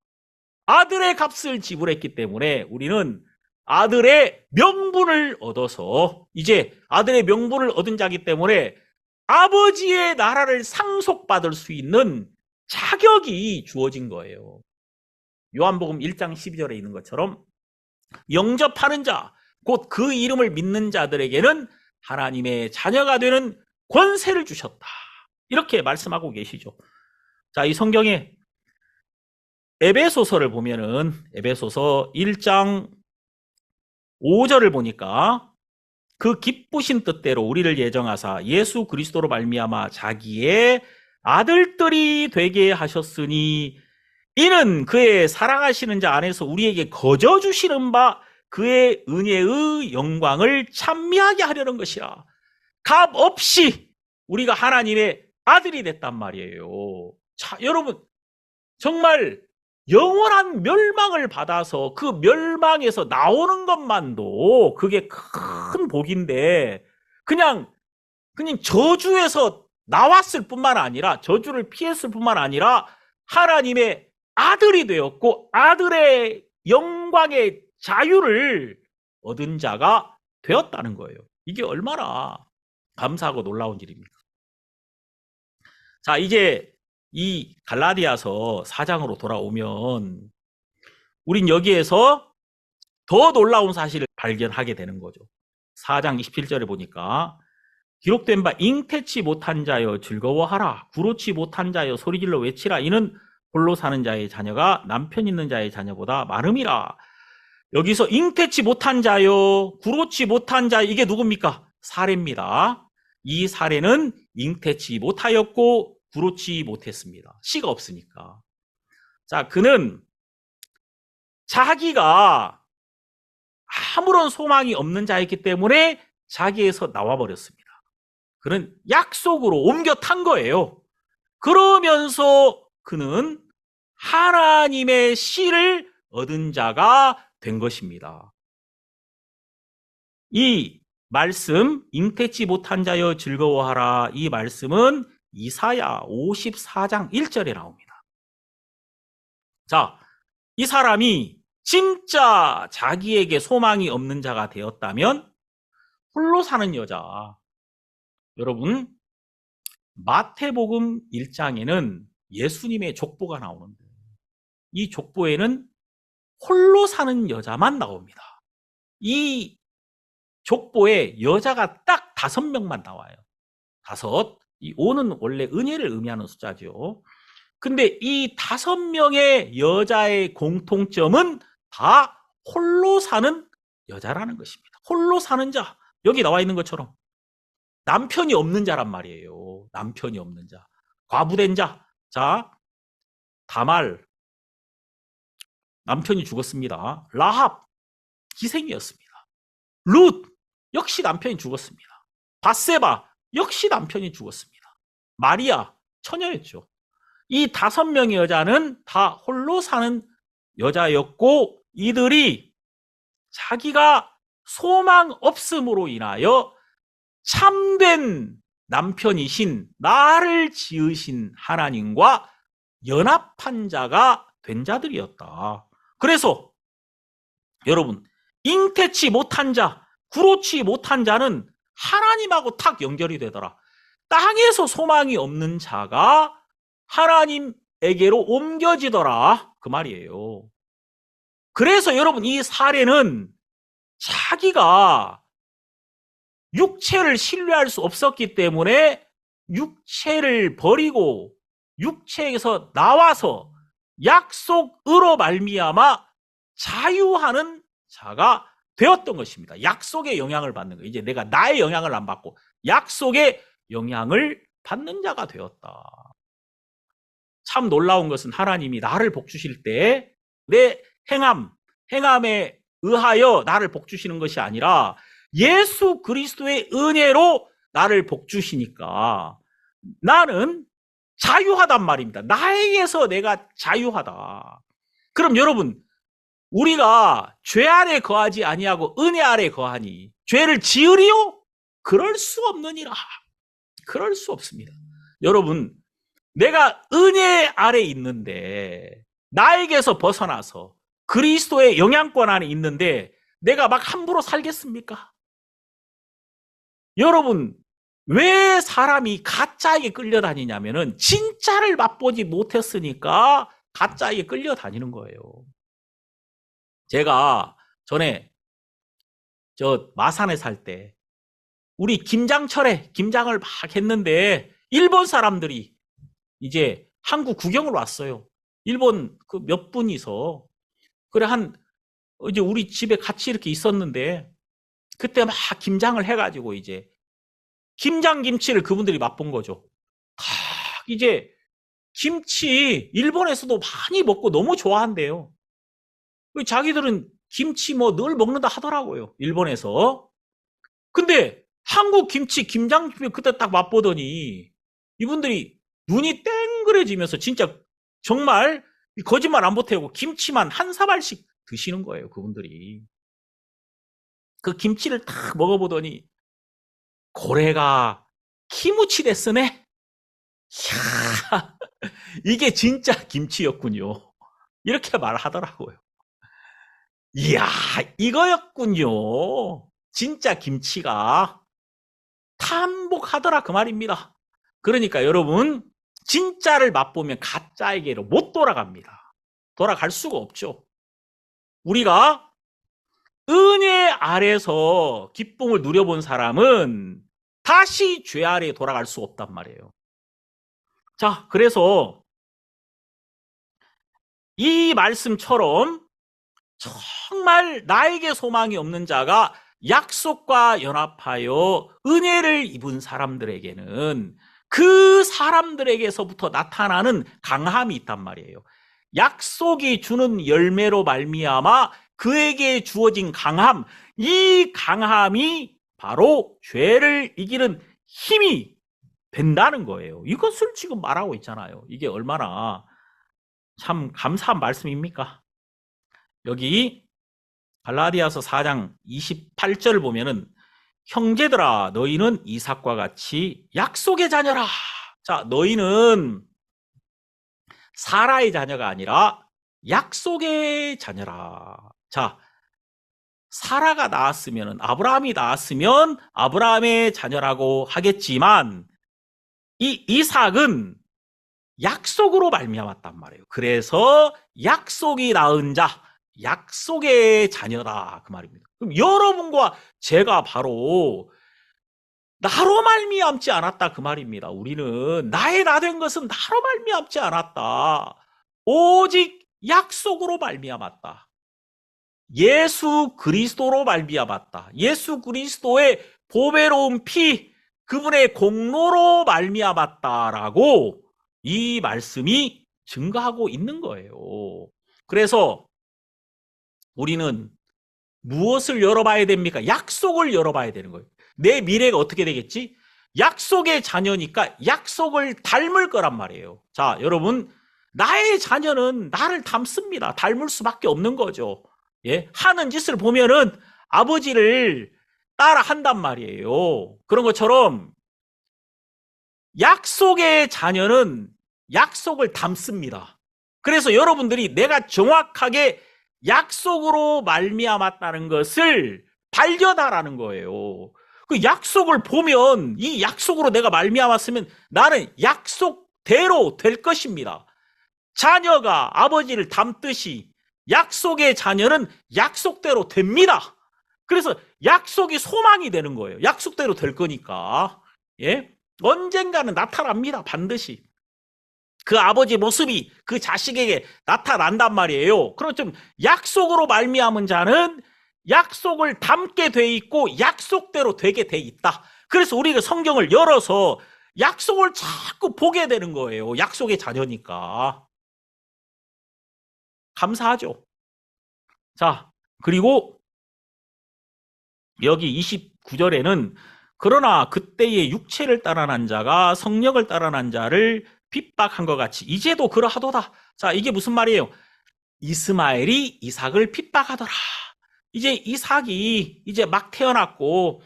아들의 값을 지불했기 때문에 우리는 아들의 명분을 얻어서, 이제 아들의 명분을 얻은 자이기 때문에 아버지의 나라를 상속받을 수 있는 자격이 주어진 거예요. 요한복음 1장 12절에 있는 것처럼 영접하는 자, 곧 그 이름을 믿는 자들에게는 하나님의 자녀가 되는 권세를 주셨다. 이렇게 말씀하고 계시죠. 자, 이 성경에 에베소서를 보면은 에베소서 1장 5절을 보니까 그 기쁘신 뜻대로 우리를 예정하사 예수 그리스도로 말미암아 자기의 아들들이 되게 하셨으니 이는 그의 사랑하시는 자 안에서 우리에게 거저 주시는 바 그의 은혜의 영광을 찬미하게 하려는 것이라. 값 없이 우리가 하나님의 아들이 됐단 말이에요. 자, 여러분, 정말 영원한 멸망을 받아서 그 멸망에서 나오는 것만도 그게 큰 복인데, 그냥 저주에서 나왔을 뿐만 아니라, 저주를 피했을 뿐만 아니라 하나님의 아들이 되었고 아들의 영광의 자유를 얻은 자가 되었다는 거예요. 이게 얼마나 감사하고 놀라운 일입니까? 자, 이제 이 갈라디아서 4장으로 돌아오면 우린 여기에서 더 놀라운 사실을 발견하게 되는 거죠. 4장 27절에 보니까 기록된 바 잉태치 못한 자여 즐거워하라. 구로치 못한 자여 소리질러 외치라. 이는 홀로 사는 자의 자녀가 남편 있는 자의 자녀보다 많음이라. 여기서 잉태치 못한 자여, 구로치 못한 자, 이게 누굽니까? 사례입니다. 이 사례는 잉태치 못하였고 구로치 못했습니다. 씨가 없으니까. 자, 그는 자기가 아무런 소망이 없는 자였기 때문에 자기에서 나와버렸습니다. 그는 약속으로 옮겨 탄 거예요. 그러면서 그는 하나님의 씨를 얻은 자가 된 것입니다. 이 말씀, 잉태치 못한 자여 즐거워하라, 이 말씀은 이사야 54장 1절에 나옵니다. 자, 이 사람이 진짜 자기에게 소망이 없는 자가 되었다면 홀로 사는 여자, 여러분, 마태복음 1장에는 예수님의 족보가 나오는데 이 족보에는 홀로 사는 여자만 나옵니다. 이 족보에 여자가 딱 5명만 나와요. 5. 이 5는 원래 은혜를 의미하는 숫자죠. 근데 이 5명의 여자의 공통점은 다 홀로 사는 여자라는 것입니다. 홀로 사는 자, 여기 나와 있는 것처럼 남편이 없는 자란 말이에요. 남편이 없는 자, 과부된 자. 자, 다말, 남편이 죽었습니다. 라합, 기생이었습니다. 룻, 역시 남편이 죽었습니다. 밧세바, 역시 남편이 죽었습니다. 마리아, 처녀였죠. 이 5명의 여자는 다 홀로 사는 여자였고, 이들이 자기가 소망 없음으로 인하여 참된 남편이신 나를 지으신 하나님과 연합한 자가 된 자들이었다. 그래서 여러분, 잉태치 못한 자, 구로치 못한 자는 하나님하고 탁 연결이 되더라. 땅에서 소망이 없는 자가 하나님에게로 옮겨지더라, 그 말이에요. 그래서 여러분, 이 사례는 자기가 육체를 신뢰할 수 없었기 때문에 육체를 버리고 육체에서 나와서 약속으로 말미암아 자유하는 자가 되었던 것입니다. 약속의 영향을 받는 거예요. 이제 내가 나의 영향을 안 받고 약속의 영향을 받는 자가 되었다. 참 놀라운 것은 하나님이 나를 복주실 때 내 행함에 의하여 나를 복주시는 것이 아니라 예수 그리스도의 은혜로 나를 복주시니까 나는 자유하단 말입니다. 나에게서 내가 자유하다. 그럼 여러분, 우리가 죄 아래 거하지 아니하고 은혜 아래 거하니 죄를 지으리요? 그럴 수 없느니라. 그럴 수 없습니다. 여러분, 내가 은혜 아래 있는데 나에게서 벗어나서 그리스도의 영향권 안에 있는데 내가 막 함부로 살겠습니까? 여러분, 왜 사람이 가짜에 끌려다니냐면은 진짜를 맛보지 못했으니까 가짜에 끌려다니는 거예요. 제가 전에 저 마산에 살 때 우리 김장철에 김장을 막 했는데 일본 사람들이 이제 한국 구경을 왔어요. 일본 그 몇 분이서. 그래 이제 우리 집에 같이 이렇게 있었는데 그때 막 김장을 해가지고 이제 김장 김치를 그분들이 맛본 거죠. 이제 김치 일본에서도 많이 먹고 너무 좋아한대요. 자기들은 김치 뭐 늘 먹는다 하더라고요. 일본에서. 근데 한국 김치 김장김치 그때 딱 맛보더니 이분들이 눈이 땡그레지면서 진짜 정말 거짓말 안 보태고 김치만 한 사발씩 드시는 거예요. 그분들이. 그 김치를 딱 먹어보더니 고래가 키무치 데스네? 이야, 이게 진짜 김치였군요. 이렇게 말하더라고요. 이야, 이거였군요. 진짜 김치가 탄복하더라 그 말입니다. 그러니까 여러분 진짜를 맛보면 가짜에게로 못 돌아갑니다. 돌아갈 수가 없죠. 우리가 은혜 아래서 기쁨을 누려본 사람은 다시 죄 아래에 돌아갈 수 없단 말이에요. 자, 그래서 이 말씀처럼 정말 나에게 소망이 없는 자가 약속과 연합하여 은혜를 입은 사람들에게는 그 사람들에게서부터 나타나는 강함이 있단 말이에요. 약속이 주는 열매로 말미암아 그에게 주어진 강함, 이 강함이 바로 죄를 이기는 힘이 된다는 거예요. 이것을 지금 말하고 있잖아요. 이게 얼마나 참 감사한 말씀입니까? 여기 갈라디아서 4장 28절 보면은 형제들아 너희는 이삭과 같이 약속의 자녀라. 자, 너희는 사라의 자녀가 아니라 약속의 자녀라. 자, 사라가 낳았으면 아브라함이 낳았으면 아브라함의 자녀라고 하겠지만 이 이삭은 약속으로 말미암았단 말이에요. 그래서 약속이 낳은 자, 약속의 자녀다 그 말입니다. 그럼 여러분과 제가 바로 나로 말미암지 않았다 그 말입니다. 우리는 나의 나 된 것은 나로 말미암지 않았다. 오직 약속으로 말미암았다. 예수 그리스도로 말미암았다. 예수 그리스도의 보배로운 피, 그분의 공로로 말미암았다라고 이 말씀이 증거하고 있는 거예요. 그래서 우리는 무엇을 열어봐야 됩니까? 약속을 열어봐야 되는 거예요. 내 미래가 어떻게 되겠지? 약속의 자녀니까 약속을 닮을 거란 말이에요. 자, 여러분, 나의 자녀는 나를 닮습니다. 닮을 수밖에 없는 거죠. 예, 하는 짓을 보면은 아버지를 따라 한단 말이에요. 그런 것처럼 약속의 자녀는 약속을 담습니다. 그래서 여러분들이 내가 정확하게 약속으로 말미암았다는 것을 발견하라는 거예요. 그 약속을 보면 이 약속으로 내가 말미암았으면 나는 약속대로 될 것입니다. 자녀가 아버지를 닮듯이 약속의 자녀는 약속대로 됩니다. 그래서 약속이 소망이 되는 거예요. 약속대로 될 거니까. 예? 언젠가는 나타납니다. 반드시. 그 아버지 모습이 그 자식에게 나타난단 말이에요. 그럼 좀 약속으로 말미암은 자는 약속을 담게 돼 있고 약속대로 되게 돼 있다. 그래서 우리가 성경을 열어서 약속을 자꾸 보게 되는 거예요. 약속의 자녀니까. 감사하죠. 자, 그리고 여기 29절에는 그러나 그때의 육체를 따라 난 자가 성령을 따라 난 자를 핍박한 것 같이 이제도 그러하도다. 자, 이게 무슨 말이에요? 이스마엘이 이삭을 핍박하더라. 이제 이삭이 이제 막 태어났고,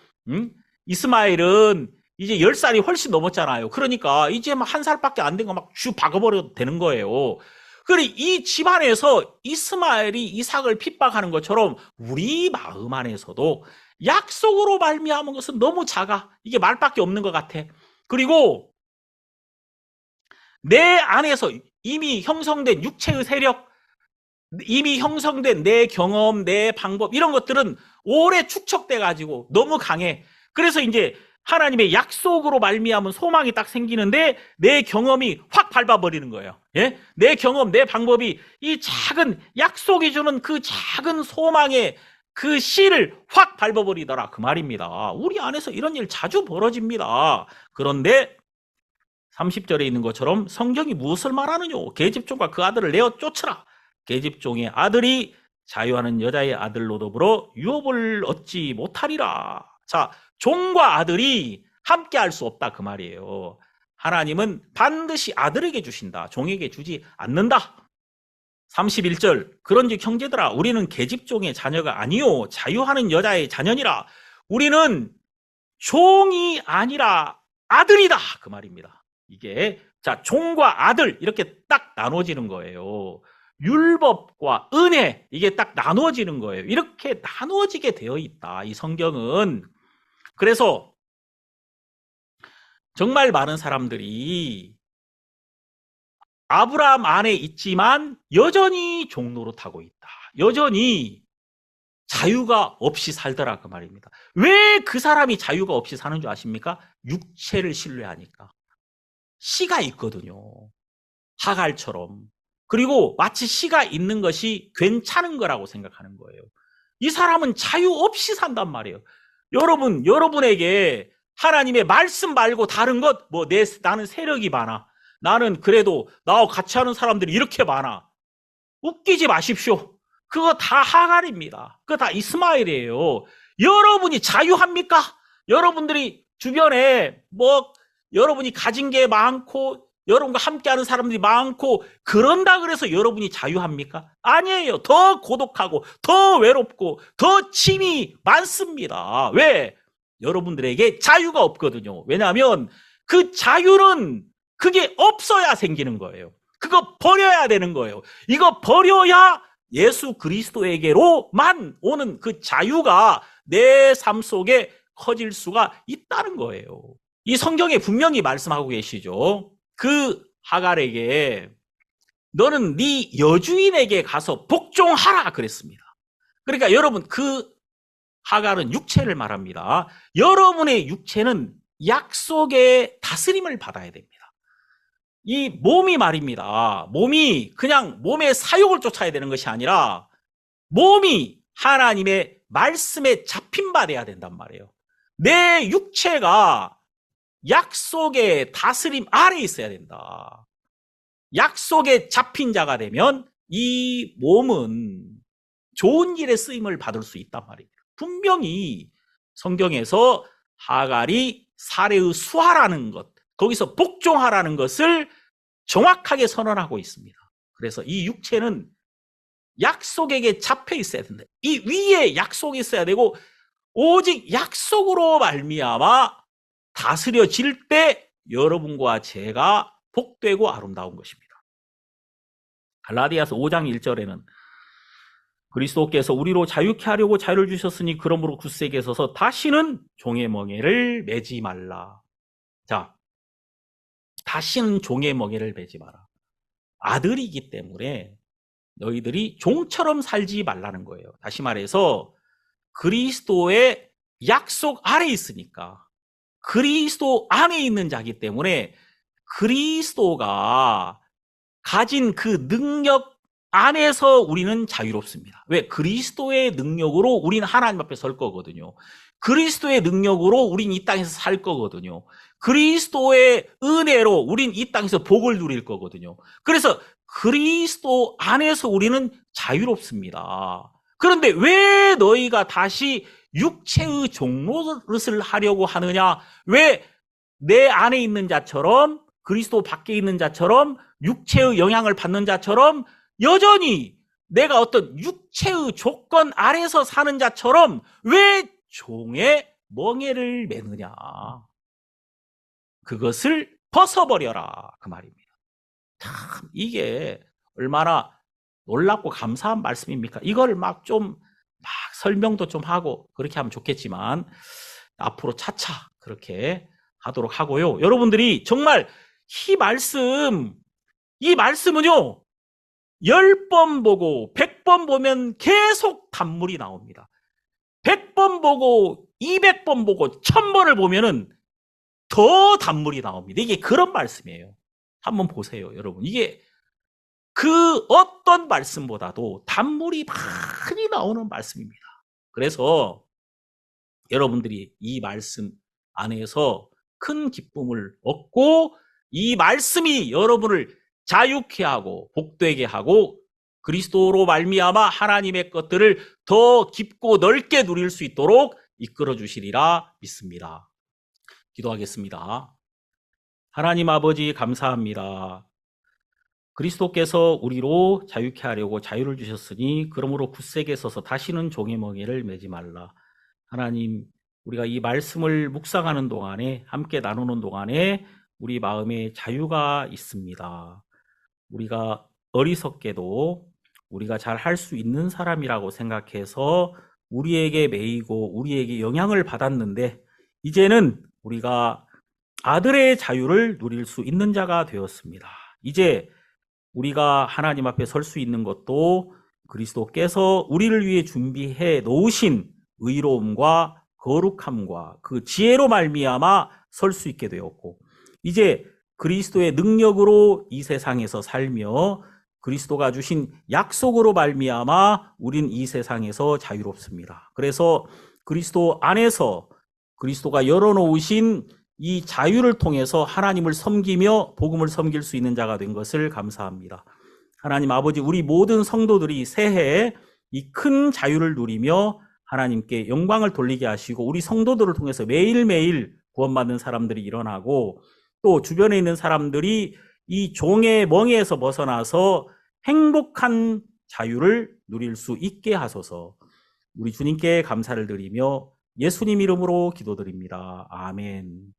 이스마엘은 이제 10살이 훨씬 넘었잖아요. 그러니까 이제 막 1살밖에 안 된 거 막 주 박아버려도 되는 거예요. 그래, 이 집안에서 이스마엘이 이삭을 핍박하는 것처럼 우리 마음 안에서도 약속으로 말미암은 것은 너무 작아. 이게 말밖에 없는 것 같아. 그리고 내 안에서 이미 형성된 육체의 세력, 이미 형성된 내 경험, 내 방법 이런 것들은 오래 축적돼 가지고 너무 강해. 그래서 이제 하나님의 약속으로 말미암은 소망이 딱 생기는데 내 경험이 확 밟아버리는 거예요. 예? 내 경험, 내 방법이 이 작은 약속이 주는 그 작은 소망의 그 씨를 확 밟아버리더라 그 말입니다. 우리 안에서 이런 일 자주 벌어집니다. 그런데 30절에 있는 것처럼 성경이 무엇을 말하느냐? 계집종과 그 아들을 내어 쫓으라. 계집종의 아들이 자유하는 여자의 아들로 더불어 유업을 얻지 못하리라. 자, 종과 아들이 함께 할 수 없다 그 말이에요. 하나님은 반드시 아들에게 주신다. 종에게 주지 않는다. 31절 그런즉 형제들아 우리는 계집종의 자녀가 아니요 자유하는 여자의 자녀니라. 우리는 종이 아니라 아들이다 그 말입니다. 이게 자 종과 아들 이렇게 딱 나눠지는 거예요. 율법과 은혜 이게 딱 나눠지는 거예요. 이렇게 나눠지게 되어 있다 이 성경은. 그래서 정말 많은 사람들이 아브라함 안에 있지만 여전히 종노릇하고 있다. 여전히 자유가 없이 살더라 그 말입니다. 왜 그 사람이 자유가 없이 사는 줄 아십니까? 육체를 신뢰하니까. 씨가 있거든요. 하갈처럼. 그리고 마치 씨가 있는 것이 괜찮은 거라고 생각하는 거예요. 이 사람은 자유 없이 산단 말이에요. 여러분, 여러분에게 하나님의 말씀 말고 다른 것, 나는 세력이 많아. 나는 그래도 나하고 같이 하는 사람들이 이렇게 많아. 웃기지 마십시오. 그거 다 하갈입니다. 그거 다 이스마엘이에요. 여러분이 자유합니까? 여러분들이 주변에 여러분이 가진 게 많고 여러분과 함께하는 사람들이 많고 그런다 그래서 여러분이 자유합니까? 아니에요. 더 고독하고 더 외롭고 더 짐이 많습니다. 왜? 여러분들에게 자유가 없거든요. 왜냐하면 그 자유는 그게 없어야 생기는 거예요. 그거 버려야 되는 거예요. 이거 버려야 예수 그리스도에게로만 오는 그 자유가 내 삶 속에 커질 수가 있다는 거예요. 이 성경에 분명히 말씀하고 계시죠. 그 하갈에게 너는 네 여주인에게 가서 복종하라 그랬습니다. 그러니까 여러분 그 하갈은 육체를 말합니다. 여러분의 육체는 약속의 다스림을 받아야 됩니다. 이 몸이 말입니다. 몸이 그냥 몸의 사욕을 쫓아야 되는 것이 아니라 몸이 하나님의 말씀에 잡힌 바 돼야 된단 말이에요. 내 육체가 약속의 다스림 아래 있어야 된다. 약속에 잡힌 자가 되면 이 몸은 좋은 일에 쓰임을 받을 수 있단 말입니다. 분명히 성경에서 하갈이 사례의 수하라는 것, 거기서 복종하라는 것을 정확하게 선언하고 있습니다. 그래서 이 육체는 약속에게 잡혀 있어야 된다. 이 위에 약속이 있어야 되고 오직 약속으로 말미암아 다스려질 때 여러분과 제가 복되고 아름다운 것입니다. 갈라디아서 5장 1절에는 그리스도께서 우리로 자유케 하려고 자유를 주셨으니 그러므로 굳세게 서서 다시는 종의 멍에를 매지 말라. 자, 다시는 종의 멍에를 매지 마라. 아들이기 때문에 너희들이 종처럼 살지 말라는 거예요. 다시 말해서 그리스도의 약속 아래 있으니까 그리스도 안에 있는 자기 때문에 그리스도가 가진 그 능력 안에서 우리는 자유롭습니다. 왜? 그리스도의 능력으로 우리는 하나님 앞에 설 거거든요. 그리스도의 능력으로 우린 이 땅에서 살 거거든요. 그리스도의 은혜로 우린 이 땅에서 복을 누릴 거거든요. 그래서 그리스도 안에서 우리는 자유롭습니다. 그런데 왜 너희가 다시 육체의 종노릇을 하려고 하느냐? 왜 내 안에 있는 자처럼 그리스도 밖에 있는 자처럼 육체의 영향을 받는 자처럼 여전히 내가 어떤 육체의 조건 아래서 사는 자처럼 왜 종의 멍에를 매느냐? 그것을 벗어버려라 그 말입니다. 참 이게 얼마나 놀랍고 감사한 말씀입니까? 이걸 막 설명도 좀 하고 그렇게 하면 좋겠지만 앞으로 차차 그렇게 하도록 하고요. 여러분들이 정말 이 말씀은요 10번 보고 100번 보면 계속 단물이 나옵니다. 100번 보고 200번 보고 1000번을 보면은 더 단물이 나옵니다. 이게 그런 말씀이에요. 한번 보세요, 여러분. 이게 그 어떤 말씀보다도 단물이 많이 나오는 말씀입니다. 그래서 여러분들이 이 말씀 안에서 큰 기쁨을 얻고 이 말씀이 여러분을 자유케 하고 복되게 하고 그리스도로 말미암아 하나님의 것들을 더 깊고 넓게 누릴 수 있도록 이끌어 주시리라 믿습니다. 기도하겠습니다. 하나님 아버지 감사합니다. 그리스도께서 우리로 자유케 하려고 자유를 주셨으니 그러므로 굳세게 서서 다시는 종의 멍에를 매지 말라. 하나님, 우리가 이 말씀을 묵상하는 동안에, 함께 나누는 동안에 우리 마음에 자유가 있습니다. 우리가 어리석게도 우리가 잘 할 수 있는 사람이라고 생각해서 우리에게 매이고 우리에게 영향을 받았는데, 이제는 우리가 아들의 자유를 누릴 수 있는 자가 되었습니다. 이제 우리가 하나님 앞에 설 수 있는 것도 그리스도께서 우리를 위해 준비해 놓으신 의로움과 거룩함과 그 지혜로 말미암아 설 수 있게 되었고, 이제 그리스도의 능력으로 이 세상에서 살며 그리스도가 주신 약속으로 말미암아 우린 이 세상에서 자유롭습니다. 그래서 그리스도 안에서 그리스도가 열어놓으신 이 자유를 통해서 하나님을 섬기며 복음을 섬길 수 있는 자가 된 것을 감사합니다. 하나님 아버지, 우리 모든 성도들이 새해에 이 큰 자유를 누리며 하나님께 영광을 돌리게 하시고 우리 성도들을 통해서 매일매일 구원받는 사람들이 일어나고 또 주변에 있는 사람들이 이 종의 멍에에서 벗어나서 행복한 자유를 누릴 수 있게 하소서. 우리 주님께 감사를 드리며 예수님 이름으로 기도드립니다. 아멘.